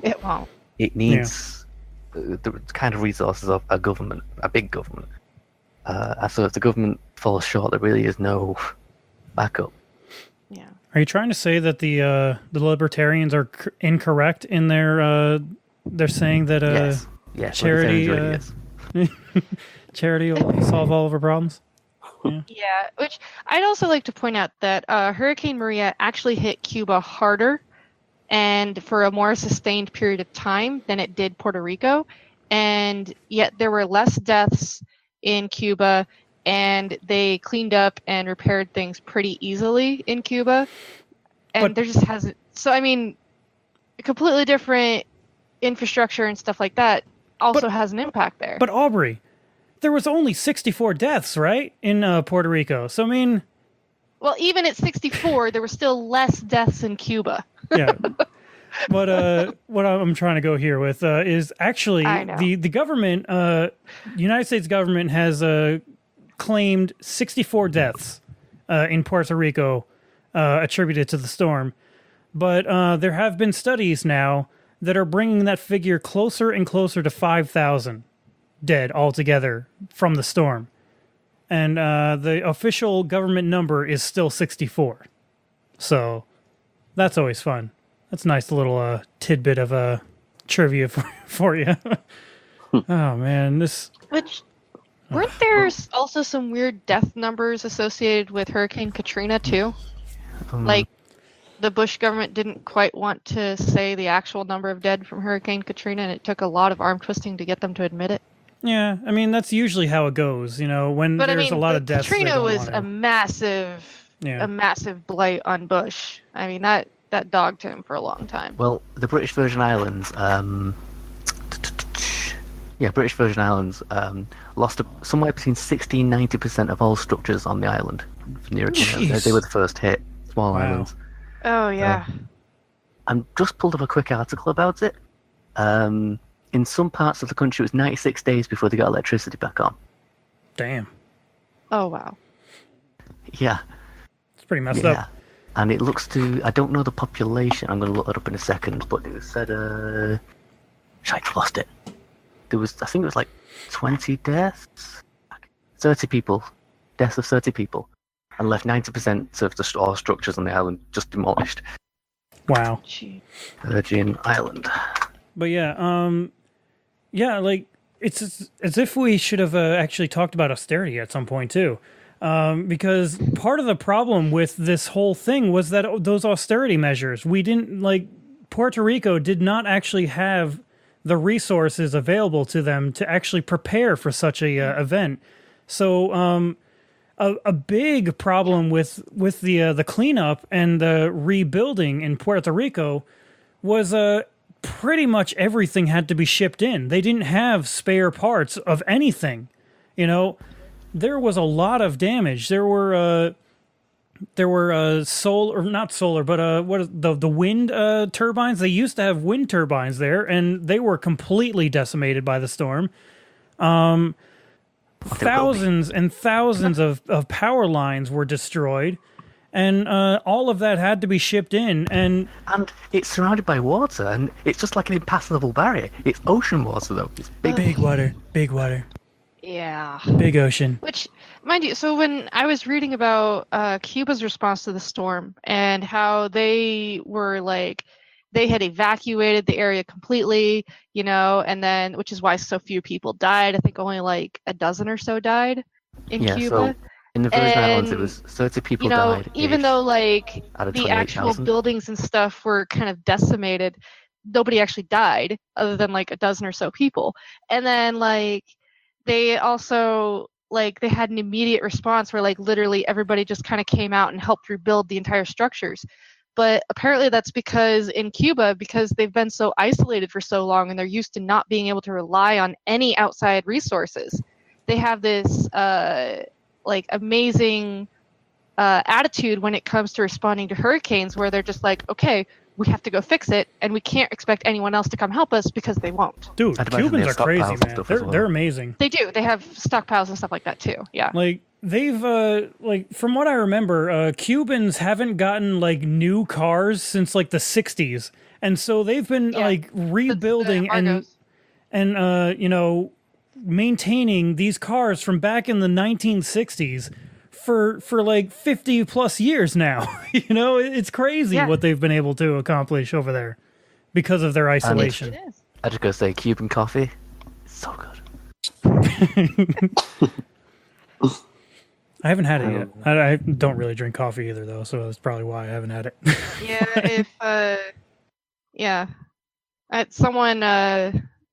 it won't. It needs the kind of resources of a government, a big government. So if the government falls short, there really is no backup. Yeah. Are you trying to say that the libertarians are incorrect in their they're saying that yes, charity charity will solve all of our problems? Yeah, which I'd also like to point out that Hurricane Maria actually hit Cuba harder and for a more sustained period of time than it did Puerto Rico, and yet there were less deaths in Cuba, and they cleaned up and repaired things pretty easily in Cuba, and there just hasn't. So I mean, a completely different infrastructure and stuff like that also has an impact there. But Aubrey, there was only 64 deaths, right, in Puerto Rico. So I mean, well, even at 64, there were still less deaths in Cuba. Yeah. But what I'm trying to go here with is actually the government, United States government has claimed 64 deaths in Puerto Rico attributed to the storm. But there have been studies now that are bringing that figure closer and closer to 5,000 dead altogether from the storm. And the official government number is still 64. So that's always fun. That's a nice little tidbit of trivia for you. Oh, man. Which, weren't there also some weird death numbers associated with Hurricane Katrina, too? Like, the Bush government didn't quite want to say the actual number of dead from Hurricane Katrina, and it took a lot of arm twisting to get them to admit it. Yeah, I mean, that's usually how it goes, when there's a lot of deaths. Katrina was a massive blight on Bush. I mean, that dogged him for a long time. Well, the British Virgin Islands, lost somewhere between 60 and 90% of all structures on the island. They were the first hit, small islands. Oh, yeah. I'm just pulled up a quick article about it. In some parts of the country, it was 96 days before they got electricity back on. Damn. Oh, wow. Yeah. It's pretty messed up. And it looks to... I don't know the population. I'm going to look that up in a second. But it said... I lost it. There was... I think it was like 20 deaths. 30 people. Deaths of 30 people. And left 90% of the all structures on the island just demolished. Wow. Virgin Island. But like, it's as if we should have actually talked about austerity at some point, too. Because part of the problem with this whole thing was that those austerity measures, Puerto Rico did not actually have the resources available to them to actually prepare for such a event. So a big problem with the cleanup and the rebuilding in Puerto Rico was pretty much everything had to be shipped in. They didn't have spare parts of anything. There was a lot of damage. There were not solar, but what is the wind turbines? They used to have wind turbines there, and they were completely decimated by the storm. Thousands and thousands of power lines were destroyed, and all of that had to be shipped in. And it's surrounded by water, and it's just like an impassable barrier. It's ocean water, though. It's big water. Yeah. Big ocean. Which, mind you, so when I was reading about Cuba's response to the storm and how they were they had evacuated the area completely, and then, which is why so few people died. I think only a dozen or so died in Cuba. So in the Virgin Islands, it was 30 people died. Even though the actual buildings and stuff were kind of decimated, nobody actually died other than a dozen or so people. And then they also they had an immediate response where literally everybody just kind of came out and helped rebuild the entire structures. But apparently that's because in Cuba, because they've been so isolated for so long and they're used to not being able to rely on any outside resources, they have this amazing attitude when it comes to responding to hurricanes, where they're just okay, we have to go fix it, and we can't expect anyone else to come help us because they won't. Dude, I'd imagine Cubans they are have crazy, stockpiles and man. stuff as well. They're amazing. They do. They have stockpiles and stuff like that too. Yeah. Like they've like from what I remember, Cubans haven't gotten like new cars since like the 60s. And so they've been like rebuilding and you know, maintaining these cars from back in the 1960s for like 50 plus years now. You know, it's crazy what they've been able to accomplish over there because of their isolation. It is. I just gotta say, Cuban coffee, it's so good. I haven't had it yet. I don't really drink coffee either, though, so that's probably why I haven't had it. Someone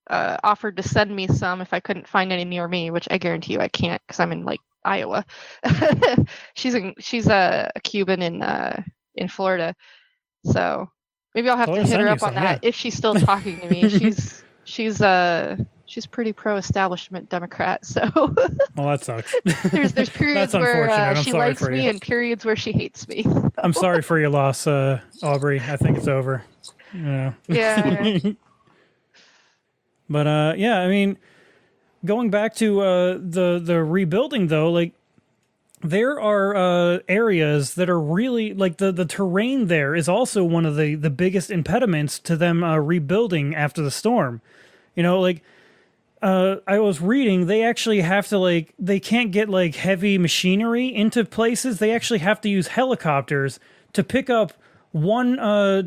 offered to send me some if I couldn't find any near me, which I guarantee you I can't because I'm in like Iowa. she's a Cuban in Florida, so maybe I'll have to hit her up on that if she's still talking to me. She's pretty pro-establishment Democrat, so. Well, that sucks. There's periods where she likes me and periods where she hates me. So. I'm sorry for your loss, Aubrey. I think it's over. Yeah. But I mean, going back to the rebuilding though, like there are areas that are really like the terrain there is also one of the biggest impediments to them rebuilding after the storm. You know, like I was reading, they actually have to like they can't get like heavy machinery into places. They actually have to use helicopters to pick up one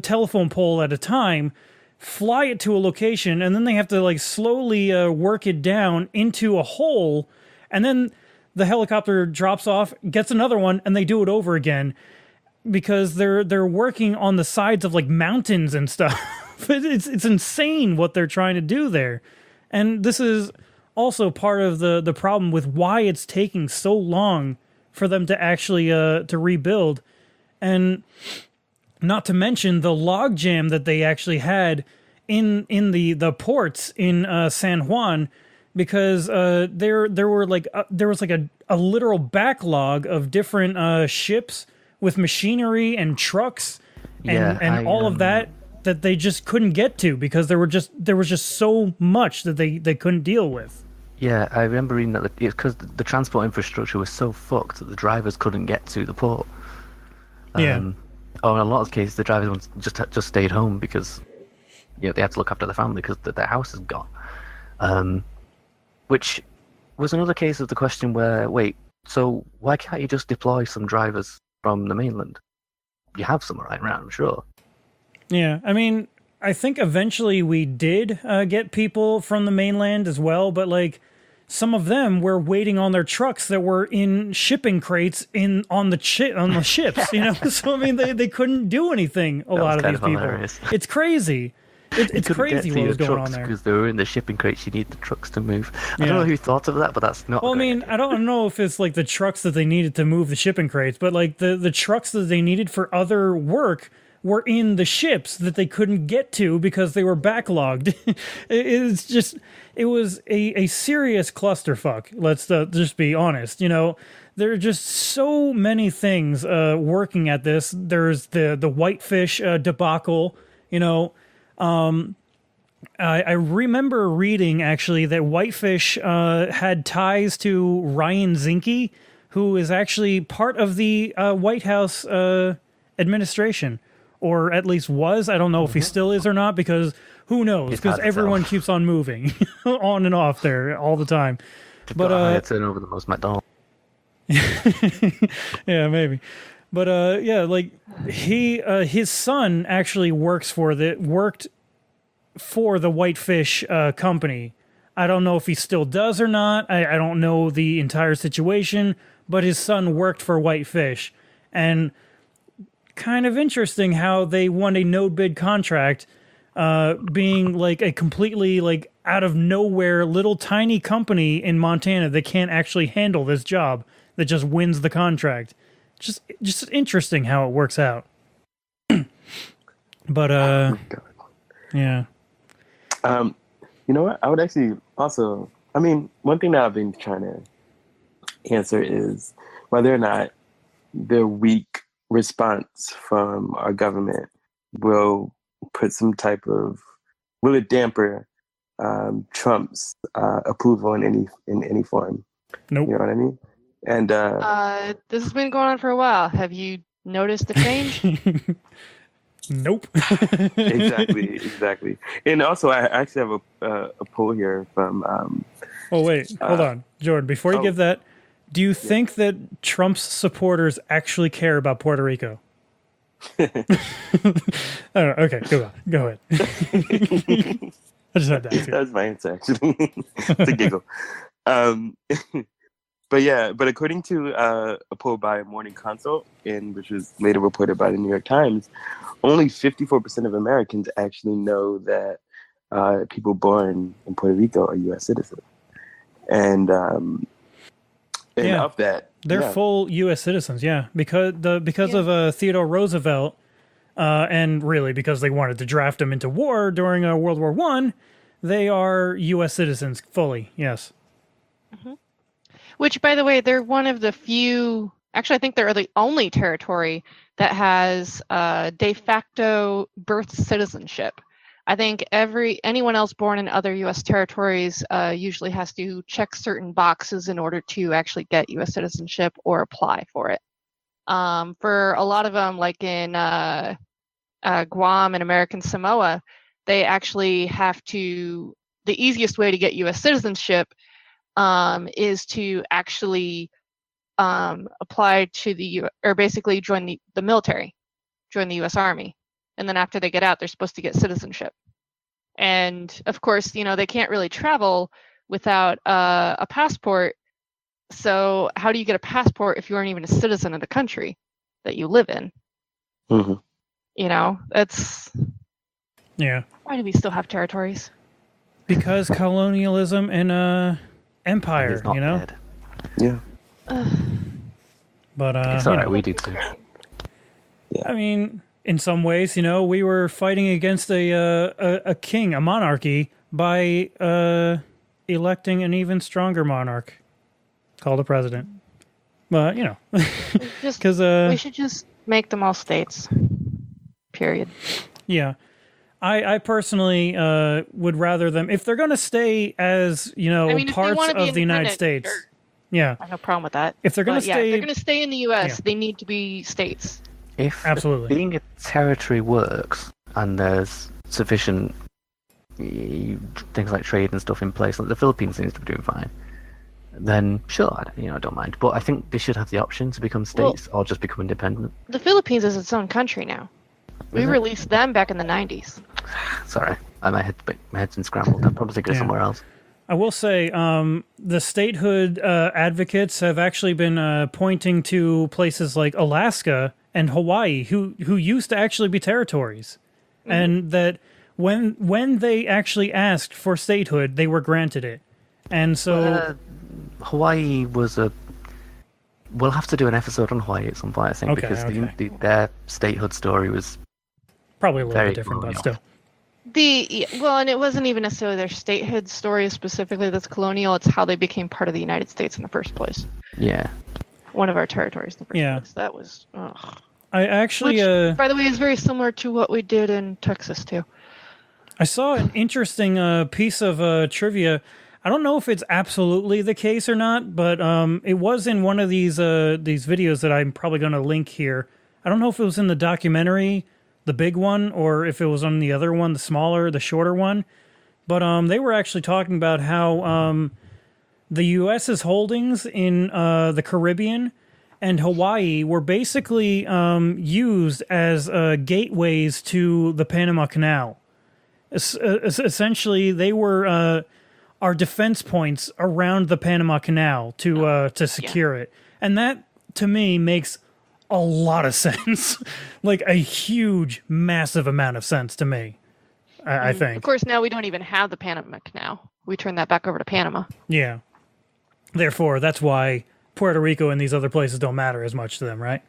telephone pole at a time, fly it to a location, and then they have to like slowly work it down into a hole, and then the helicopter drops off, gets another one, and they do it over again because they're working on the sides of like mountains and stuff. It's insane what they're trying to do there. And this is also part of the problem with why it's taking so long for them to actually to rebuild. And not to mention the logjam that they actually had in the ports in San Juan, because there was like a literal backlog of different ships with machinery and trucks and all of that they just couldn't get to because there was just so much that they couldn't deal with. Yeah, I remember reading that it's because the transport infrastructure was so fucked that the drivers couldn't get to the port. Or in a lot of cases, the drivers just stayed home because they had to look after their family because their house is gone. Which was another case of the question where, wait, so why can't you just deploy some drivers from the mainland? You have some right around, I'm sure. Yeah, I mean, I think eventually we did get people from the mainland as well, but like some of them were waiting on their trucks that were in shipping crates on the ships, you know. So I mean, they couldn't do anything. A lot of these people, hilarious. It's crazy. It's crazy what was going on there because they were in the shipping crates. You need the trucks to move. I don't know who thought of that, but that's not. Well, I mean, I don't know if it's like the trucks that they needed to move the shipping crates, but like the trucks that they needed for other work were in the ships that they couldn't get to because they were backlogged. It was a serious clusterfuck. Let's just be honest. You know, there are just so many things working at this. There's the whitefish debacle. You know, I remember reading actually that Whitefish had ties to Ryan Zinke, who is actually part of the White House administration. Or at least was. I don't know if he still is or not, because who knows? Because everyone keeps on moving on and off there all the time. But I had turn over the most McDonald's. Yeah, maybe. But like his son actually worked for the Whitefish company. I don't know if he still does or not. I don't know the entire situation, but his son worked for Whitefish, and kind of interesting how they won a no bid contract, being like a completely like out of nowhere little tiny company in Montana that can't actually handle this job, that just wins the contract. Just interesting how it works out. But yeah. You know what? I would actually also, I mean, one thing that I've been trying to answer is whether or not the weak response from our government will put some type of, will it damper Trump's approval in any form? Nope. You know what I mean? And this has been going on for a while. Have you noticed a change? Nope. exactly. And also, I actually have a poll here from. Oh wait, hold on, Jordan. Before you give that, do you think that Trump's supporters actually care about Puerto Rico? Oh, okay, go ahead. I just had to ask you. That's my answer, actually. It's a giggle. But according to a poll by Morning Consult, which was later reported by the New York Times, only 54% of Americans actually know that people born in Puerto Rico are U.S. citizens. And of that, they're full U.S. citizens. Yeah, because of Theodore Roosevelt, and really because they wanted to draft them into war during World War I, they are U.S. citizens fully. Yes. Mm-hmm. Which, by the way, they're one of the few. Actually, I think they're the only territory that has de facto birth citizenship. I think anyone else born in other U.S. territories usually has to check certain boxes in order to actually get U.S. citizenship or apply for it. For a lot of them, like in Guam and American Samoa, they actually have to. The easiest way to get U.S. citizenship is to actually apply to or basically join the military, join the U.S. Army. And then after they get out, they're supposed to get citizenship. And of course, they can't really travel without a passport. So how do you get a passport if you aren't even a citizen of the country that you live in? Mm-hmm. That's... Yeah. Why do we still have territories? Because colonialism and empire, Dead. Yeah. But it's all right, we do too. Yeah. I mean, in some ways, we were fighting against a king, a monarchy, by electing an even stronger monarch called a president. But because we should just make them all states. Period. Yeah. I personally would rather them, if they're going to stay as, parts of the United States. Sure. Yeah. I have no problem with that. If they're going to stay... if they're going to stay in the U.S., they need to be states. If Absolutely. being a territory works and there's sufficient things like trade and stuff in place, like the Philippines seems to be doing fine, then sure, I don't mind. But I think they should have the option to become states or just become independent. The Philippines is its own country now. We released them back in the 90s. Sorry, my head's been scrambled. I'm probably thinking somewhere else. I will say the statehood advocates have actually been pointing to places like Alaska and Hawaii, who used to actually be territories, and that when they actually asked for statehood, they were granted it. And so Hawaii was we'll have to do an episode on Hawaii at some point, I think, because their statehood story was probably a little bit different, but still. And it wasn't even necessarily their statehood story specifically that's colonial. It's how they became part of the United States in the first place. Yeah. One of our territories in the first place. That was... I actually... Which, by the way, is very similar to what we did in Texas, too. I saw an interesting piece of trivia. I don't know if it's absolutely the case or not, but it was in one of these videos that I'm probably going to link here. I don't know if it was in the documentary, the big one, or if it was on the other one, the smaller, the shorter one. But they were actually talking about how the U.S.'s holdings in the Caribbean and Hawaii were basically used as gateways to the Panama Canal. Essentially, they were our defense points around the Panama Canal to secure it. And that, to me, makes a lot of sense. Like a huge, massive amount of sense to me, I think. Of course, now we don't even have the Panama Canal. We turned that back over to Panama. Yeah. Therefore, that's why Puerto Rico and these other places don't matter as much to them, right?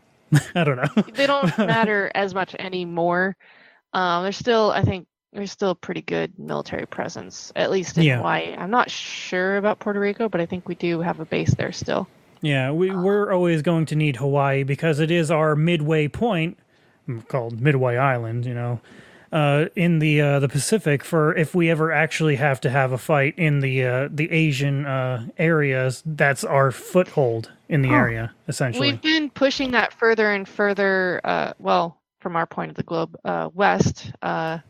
I don't know. They don't matter as much anymore. There's still a pretty good military presence, at least in Hawaii. I'm not sure about Puerto Rico, but I think we do have a base there still. Yeah, we're always going to need Hawaii because it is our midway point called Midway Island, in the Pacific, for if we ever actually have to have a fight in the Asian areas, that's our foothold in the area, essentially. We've been pushing that further and further, from our point of the globe, west, Korea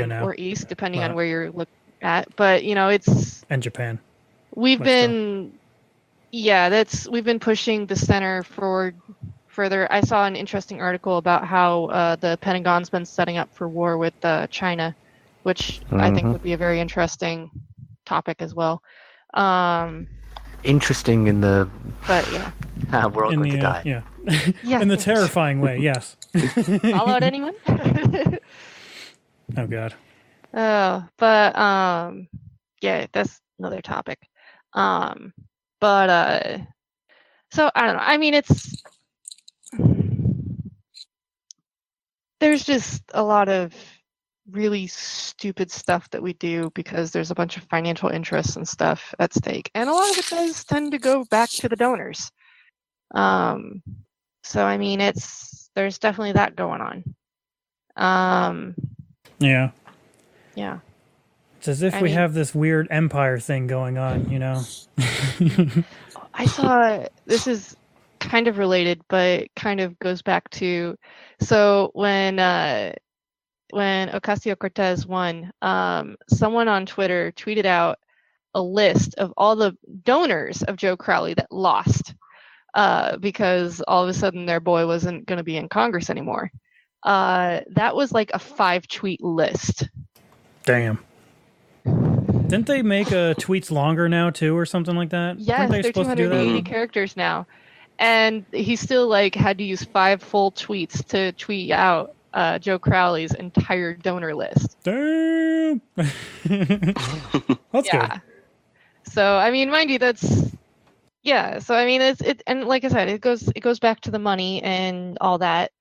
now, or east, depending on where you're looking at. But it's and Japan. We've been pushing the center forward further. I saw an interesting article about how the Pentagon's been setting up for war with China, which I think would be a very interesting topic as well. Interesting in the... But yeah. We're all going to die. Yeah. Yeah. In the terrifying way, yes. Follow out anyone? Oh, God. But yeah, that's another topic. So I don't know. I mean, there's just a lot of really stupid stuff that we do because there's a bunch of financial interests and stuff at stake, and a lot of it does tend to go back to the donors. So I mean, there's definitely that going on. Yeah. Yeah. It's as if we have this weird empire thing going on, I saw, this is kind of related, but kind of goes back to, so when Ocasio-Cortez won, someone on Twitter tweeted out a list of all the donors of Joe Crowley that lost because all of a sudden their boy wasn't going to be in Congress anymore. That was like a 5-tweet list. Damn. Didn't they make tweets longer now too, or something like that? Yes, they're 280 characters now, and he still had to use 5 full tweets to tweet out Joe Crowley's entire donor list. Damn. That's good. So I mean, mind you, that's So I mean, it, and like I said, it goes back to the money and all that.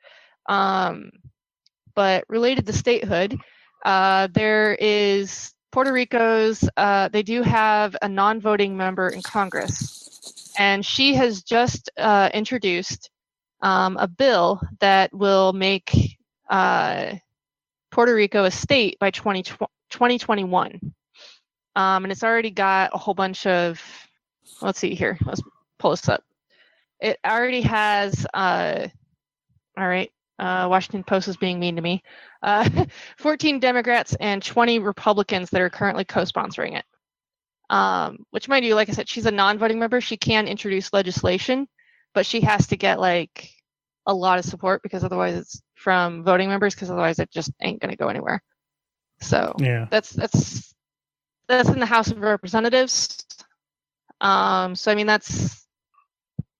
But related to statehood, there is Puerto Rico's, they do have a non-voting member in Congress, and she has just introduced a bill that will make Puerto Rico a state by 2021. And it's already got a whole bunch of, let's see here, let's pull this up. It already has, all right, Washington Post is being mean to me. 14 Democrats and 20 Republicans that are currently co-sponsoring it. Which, mind you, like I said, she's a non-voting member. She can introduce legislation, but she has to get a lot of support because otherwise it's from voting members, because otherwise it just ain't going to go anywhere. So yeah, that's in the House of Representatives. So I mean, that's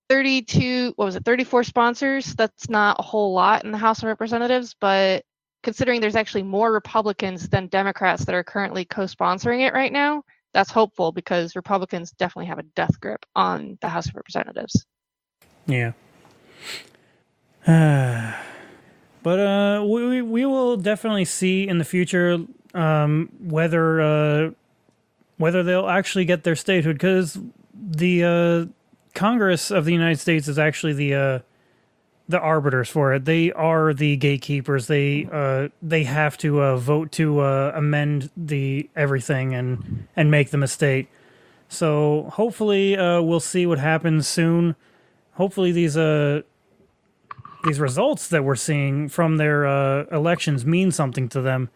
34 sponsors. That's not a whole lot in the House of Representatives, but considering there's actually more Republicans than Democrats that are currently co-sponsoring it right now, that's hopeful because Republicans definitely have a death grip on the House of Representatives. Yeah. But we will definitely see in the future whether they'll actually get their statehood, because the Congress of the United States is actually the arbiters for it. They are the gatekeepers. They have to vote to amend the everything and make them a state. So hopefully we'll see what happens soon. Hopefully these results that we're seeing from their elections mean something to them.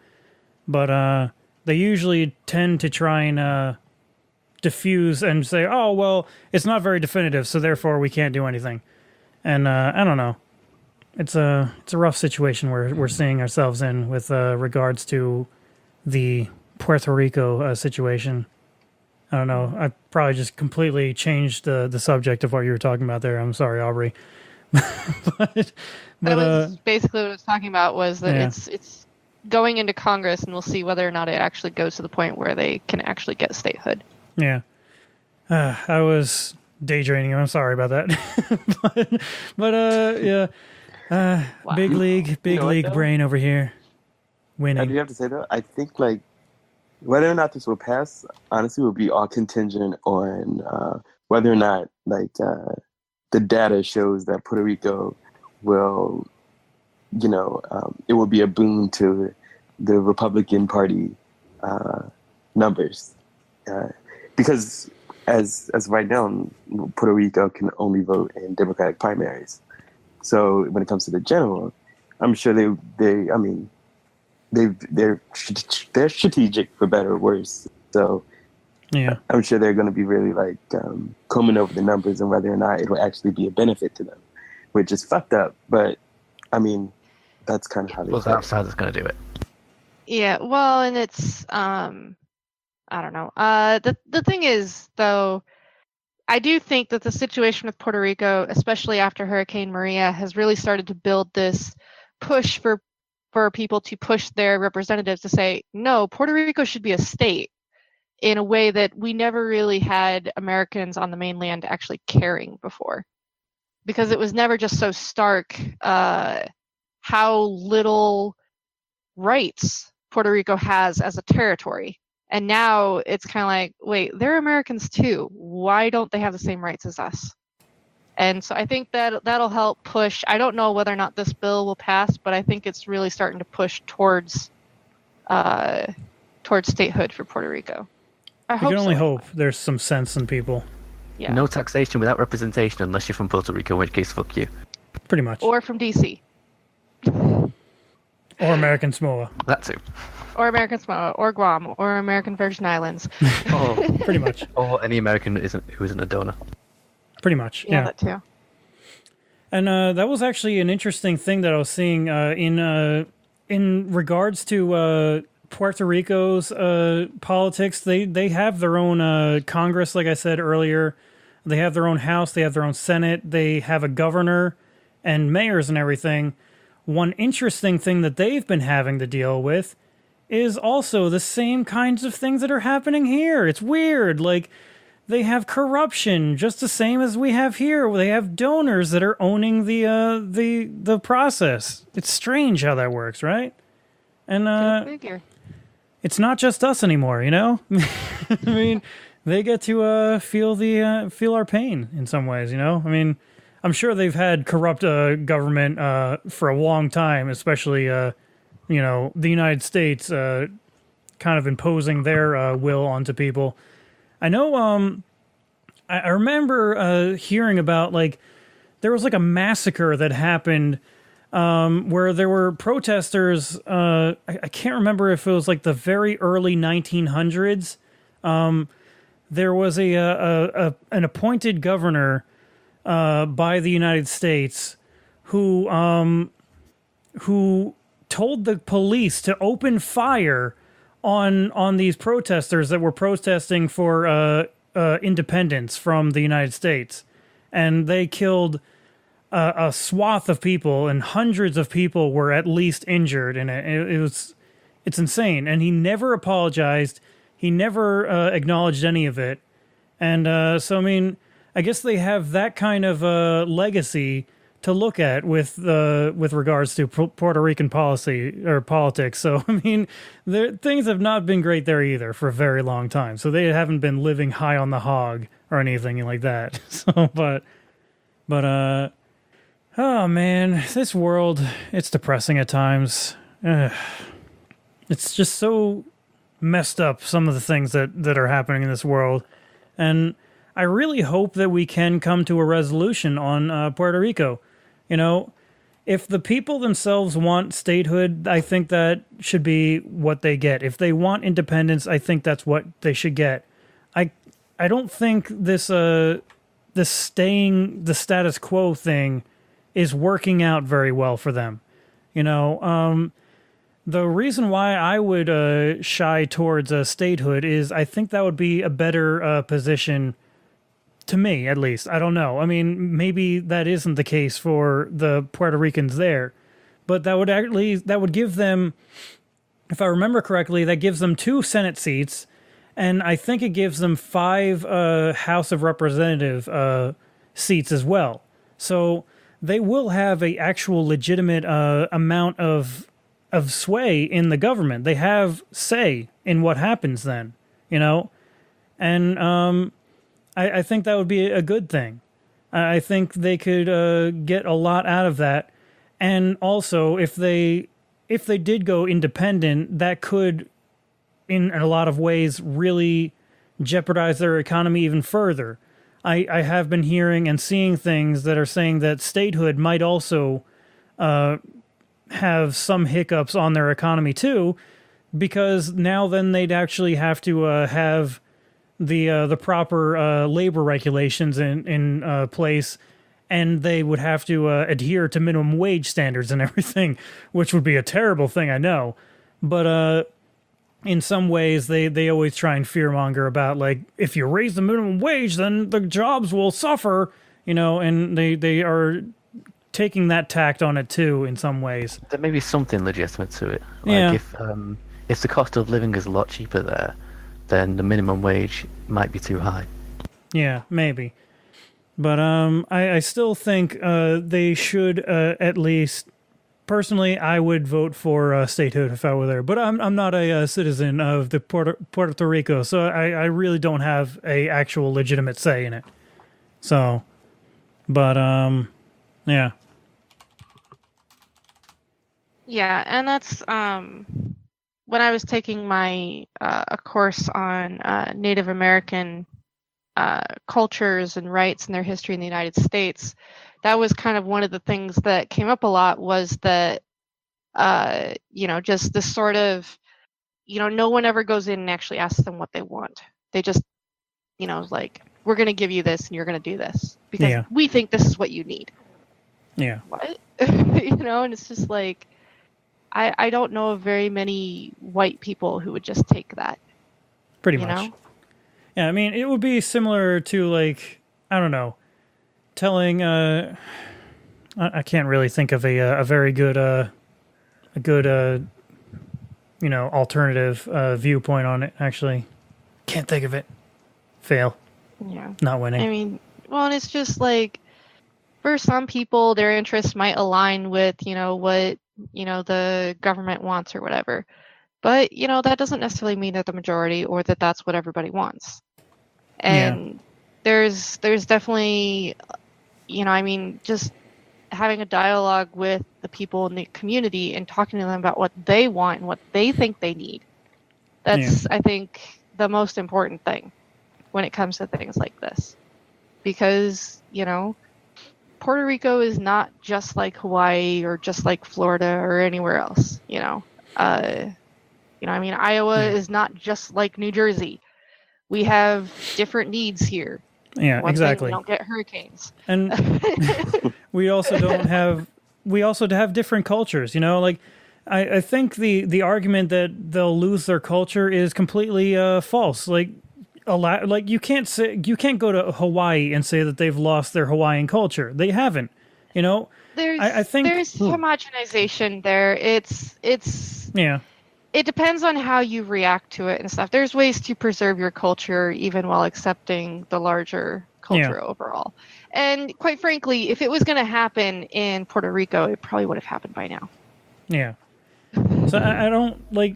But they usually tend to try and diffuse and say, oh, well, it's not very definitive, so therefore we can't do anything. And I don't know. It's a rough situation we're seeing ourselves in with regards to the Puerto Rico situation. I don't know. I probably just completely changed the subject of what you were talking about there. I'm sorry, Aubrey. but that was basically what I was talking about, was that it's going into Congress, and we'll see whether or not it actually goes to the point where they can actually get statehood. Yeah. I was daydreaming. I'm sorry about that. but yeah. Wow. Big league brain over here. Winning. I do have to say though, I think whether or not this will pass, honestly, will be all contingent on whether or not the data shows that Puerto Rico will it would be a boon to the Republican Party numbers, because as right now, Puerto Rico can only vote in Democratic primaries. So when it comes to the general, I'm sure they're strategic for better or worse. So yeah, I'm sure they're going to be really combing over the numbers and whether or not it will actually be a benefit to them, which is fucked up. But I mean, that's kind of how they. Well, that's how it's going to do it. Yeah, well, and it's I don't know. The thing is, though, I do think that the situation with Puerto Rico, especially after Hurricane Maria, has really started to build this push for people to push their representatives to say, no, Puerto Rico should be a state, in a way that we never really had Americans on the mainland actually caring before. Because it was never just so stark how little rights Puerto Rico has as a territory. And now it's kind of like, wait, they're Americans too. Why don't they have the same rights as us? And so I think that'll help push. I don't know whether or not this bill will pass, but I think it's really starting to push towards statehood for Puerto Rico. I can only so. hope there's some sense in people. Yeah. No taxation without representation unless you're from Puerto Rico, in which case, fuck you. Pretty much. Or from DC. Or American Samoa. That too. Or American Samoa, or Guam, or American Virgin Islands. Oh, pretty much. Or any American who isn't a donor. Pretty much, yeah. That too. And that was actually an interesting thing that I was seeing in regards to Puerto Rico's politics. They have their own Congress, like I said earlier. They have their own House. They have their own Senate. They have a governor and mayors and everything. One interesting thing that they've been having to deal with is also the same kinds of things that are happening here. It's weird. Like, they have corruption just the same as we have here. They have donors that are owning the process. It's strange how that works, right? And it's not just us anymore, you know? I mean, they get to feel our pain in some ways, you know? I mean, I'm sure they've had corrupt government for a long time, especially, the United States kind of imposing their will onto people. I know, I remember hearing about, there was, a massacre that happened where there were protesters. I can't remember if it was, the very early 1900s. There was an appointed governor by the United States who told the police to open fire on these protesters that were protesting for independence from the United States. And they killed a swath of people, and hundreds of people were at least injured in it. It's insane. And he never apologized. He never acknowledged any of it. And so, I mean, I guess they have that kind of legacy to look at with regards to Puerto Rican policy or politics. So, I mean, things have not been great there either for a very long time. So they haven't been living high on the hog or anything like that. So, but oh man, this world, it's depressing at times. It's just so messed up, some of the things that are happening in this world. And I really hope that we can come to a resolution on Puerto Rico. You know, if the people themselves want statehood, I think that should be what they get. If they want independence, I think that's what they should get. I don't think this staying the status quo thing is working out very well for them. You know, the reason why I would shy towards statehood is I think that would be a better position. To me, at least. I don't know. I mean, maybe that isn't the case for the Puerto Ricans there. But that would give them, if I remember correctly, that gives them 2 Senate seats. And I think it gives them 5 House of Representative seats as well. So they will have a actual legitimate amount of sway in the government. They have say in what happens then, you know? And, I think that would be a good thing. I think they could get a lot out of that. And also, if they did go independent, that could, in a lot of ways, really jeopardize their economy even further. I have been hearing and seeing things that are saying that statehood might also have some hiccups on their economy too, because now then they'd actually have to have the proper labor regulations in place, and they would have to adhere to minimum wage standards and everything, which would be a terrible thing, I know. But in some ways, they always try and fearmonger about, like, if you raise the minimum wage, then the jobs will suffer, and they are taking that tact on it too in some ways. There may be something legitimate to it. Yeah. If the cost of living is a lot cheaper there, then the minimum wage might be too high. Yeah, maybe. But I still think they should at least. Personally, I would vote for statehood if I were there. But I'm not a citizen of the Puerto Rico, so I really don't have a actual legitimate say in it. So, but yeah. Yeah, and that's when I was taking my a course on Native American cultures and rights and their history in the United States. That was kind of one of the things that came up a lot, was that just this sort of, no one ever goes in and actually asks them what they want. They just, like, we're going to give you this and you're going to do this because we think this is what you need. Yeah. What? And it's just like, I don't know of very many white people who would just take that. Pretty much. Yeah, I mean, it would be similar to, like, I don't know, telling, I can't really think of a very good, alternative viewpoint on it, actually. Can't think of it. Fail. Yeah. Not winning. I mean, well, and it's just like, for some people, their interests might align with, what, the government wants or whatever. But, that doesn't necessarily mean that the majority or that that's what everybody wants. And there's definitely, just having a dialogue with the people in the community and talking to them about what they want and what they think they need. That's, I think, the most important thing when it comes to things like this. Because, Puerto Rico is not just like Hawaii or just like Florida or anywhere else, Iowa is not just like New Jersey. We have different needs here. Yeah, exactly. We don't get hurricanes. And we also have different cultures, like I think the argument that they'll lose their culture is completely false. Like you can't go to Hawaii and say that they've lost their Hawaiian culture. They haven't. I think there's homogenization there. It's It depends on how you react to it and stuff. There's ways to preserve your culture even while accepting the larger culture overall. And quite frankly, if it was going to happen in Puerto Rico, it probably would have happened by now. Yeah. So I don't like,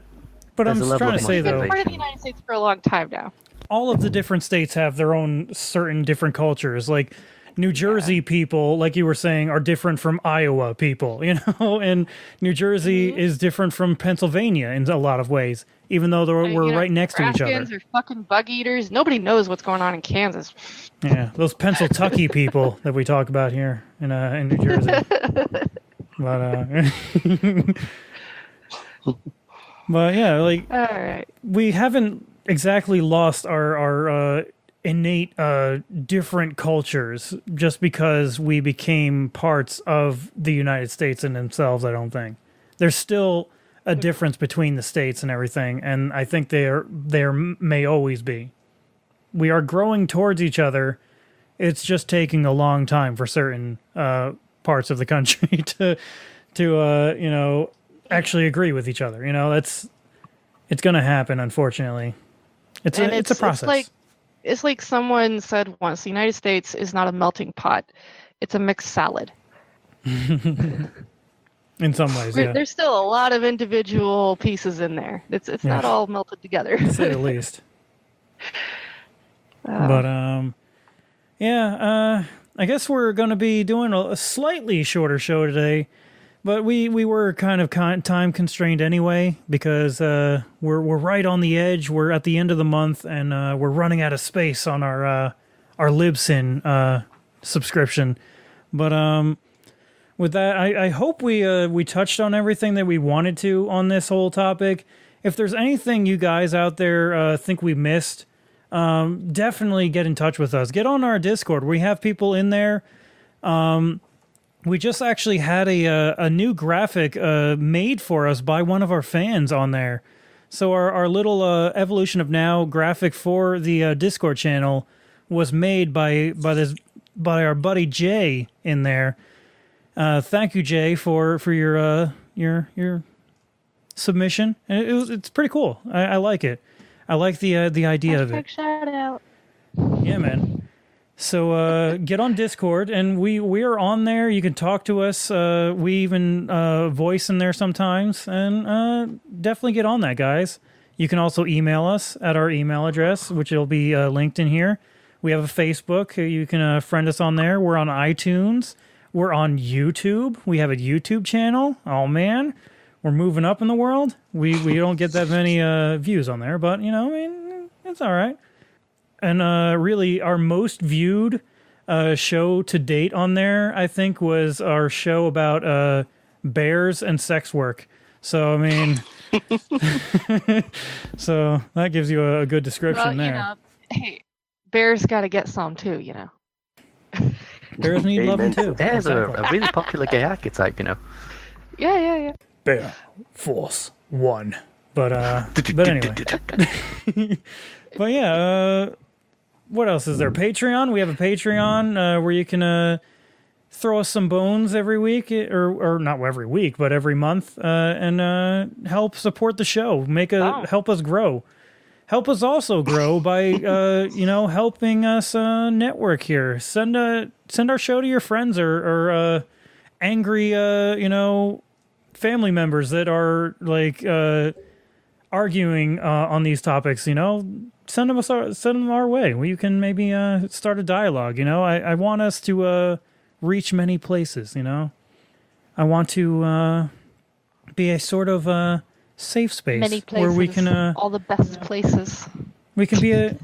but I'm just trying to say though, it's been part of the United States for a long time now. All of the different states have their own certain different cultures. Like New Jersey people, like you were saying, are different from Iowa people, and New Jersey is different from Pennsylvania in a lot of ways, even though we're right next to each other. Nebraskans are fucking bug eaters. Nobody knows what's going on in Kansas. Yeah, those Pennsyltucky people that we talk about here in New Jersey. But yeah, like, all right. We haven't exactly lost our innate different cultures just because we became parts of the United States in themselves. I don't think there's still a difference between the states and everything, and I think there may always be. We are growing towards each other. It's just taking a long time for certain parts of the country to actually agree with each other. It's going to happen, unfortunately. It's a process. It's like someone said once, the United States is not a melting pot. It's a mixed salad. In some ways, yeah. There's still a lot of individual pieces in there. It's not all melted together. To say the least. But, I guess we're going to be doing a slightly shorter show today But we were kind of time constrained anyway because we're right on the edge. We're at the end of the month and we're running out of space on our Libsyn subscription. But with that, I hope we touched on everything that we wanted to on this whole topic. If there's anything you guys out there think we missed, definitely get in touch with us. Get on our Discord. We have people in there. We just actually had a new graphic made for us by one of our fans on there. So our little Evolution of Now graphic for the Discord channel was made by our buddy Jay in there. Thank you, Jay, for your submission. It's pretty cool. I like it. I like the idea of it. Shout out. Yeah, man. So get on Discord, and we are on there. You can talk to us. We even voice in there sometimes, and definitely get on that, guys. You can also email us at our email address, which will be linked in here. We have a Facebook. You can friend us on there. We're on iTunes. We're on YouTube. We have a YouTube channel. Oh, man. We're moving up in the world. We don't get that many views on there, but, I mean, it's all right. And really, our most viewed show to date on there, I think, was our show about bears and sex work. So, I mean, so that gives you a good description there. Hey, bears got to get some too, Bears need loving too. Bears are a really popular gay archetype, Yeah. Bear Force 1. But anyway. But yeah, what else is there? Patreon. We have a Patreon where you can throw us some bones every week, or not every week, but every month, and help support the show. Help us grow. Help us also grow by helping us network here. Send our show to your friends or angry family members that are like arguing on these topics. Send them our way. You can maybe start a dialogue. I want us to reach many places. I want to be a sort of safe space Many places, where we can all the best places. We can be a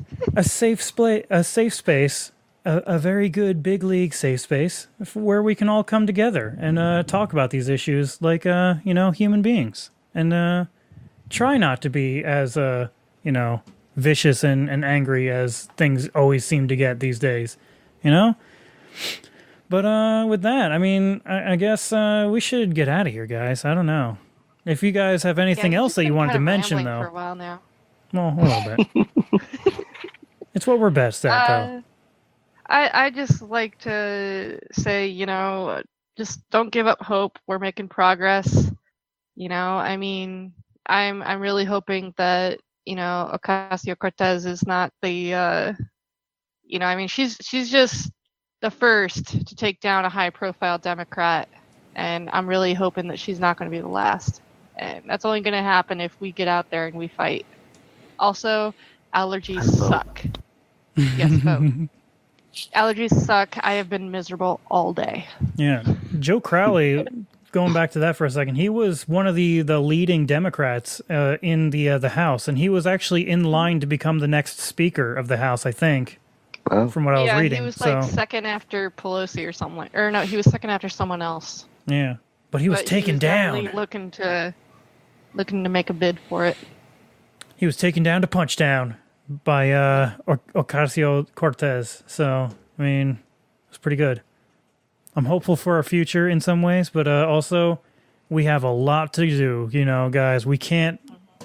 safe space, a very good big league safe space where we can all come together and talk about these issues like human beings, and try not to be as vicious and angry as things always seem to get these days, But with that, I mean, I guess we should get out of here, guys. I don't know. If you guys have anything else that you wanted to mention, though. For a while now. Well, a little bit. It's what we're best at, though. I just like to say, just don't give up hope. We're making progress. I mean, I'm really hoping that, Ocasio-Cortez is not the, I mean, she's just the first to take down a high-profile Democrat, and I'm really hoping that she's not going to be the last. And that's only going to happen if we get out there and we fight. Also, allergies suck. Yes, vote. Allergies suck. I have been miserable all day. Yeah. Joe Crowley, going back to that for a second, he was one of the leading Democrats in the House, and he was actually in line to become the next Speaker of the House, I think, from what I was reading. Yeah, he was like second after Pelosi or something. Or no, he was second after someone else. Yeah, but he was taken down. Looking to make a bid for it. He was taken down to punch down by Ocasio-Cortez. So, I mean, it's pretty good. I'm hopeful for our future in some ways, but also we have a lot to do, guys. We can't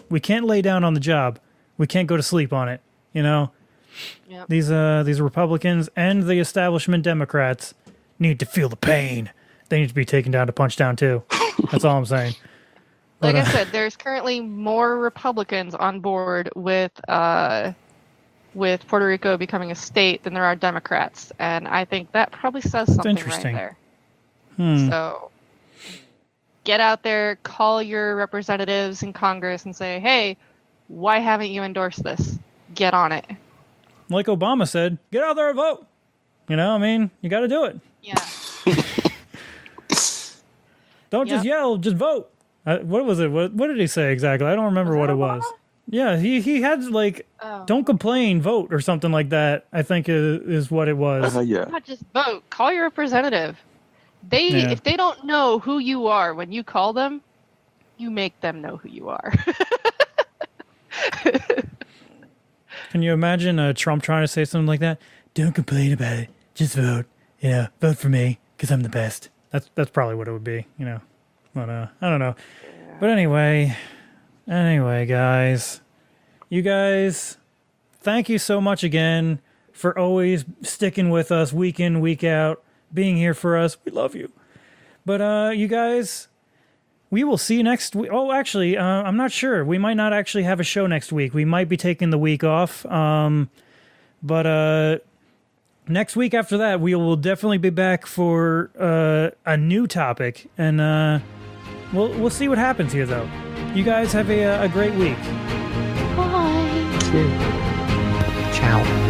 lay down on the job. We can't go to sleep on it, Yep. These Republicans and the establishment Democrats need to feel the pain. They need to be taken down to punch down too. That's all I'm saying. Like I said, there's currently more Republicans on board with Puerto Rico becoming a state than there are Democrats, and I think that probably says something right there. So get out there, call your representatives in Congress and say, hey, why haven't you endorsed this? Get on it. Like Obama said, get out there and vote. You got to do it. Yeah. Don't just yell, just vote. What was it? What did he say exactly? I don't remember what it was. Yeah, he had like, don't complain, vote, or something like that. I think is what it was. Yeah. Not just vote. Call your representative. If they don't know who you are when you call them, you make them know who you are. Can you imagine Trump trying to say something like that? Don't complain about it. Just vote. Vote for me because I'm the best. That's probably what it would be. But I don't know. But anyway, guys, you guys, thank you so much again for always sticking with us week in, week out, being here for us. We love you. But you guys, we will see you next week. Oh, actually, I'm not sure. We might not actually have a show next week. We might be taking the week off. But next week after that, we will definitely be back for a new topic, and we'll see what happens here, though. You guys have a great week. Bye. Ciao.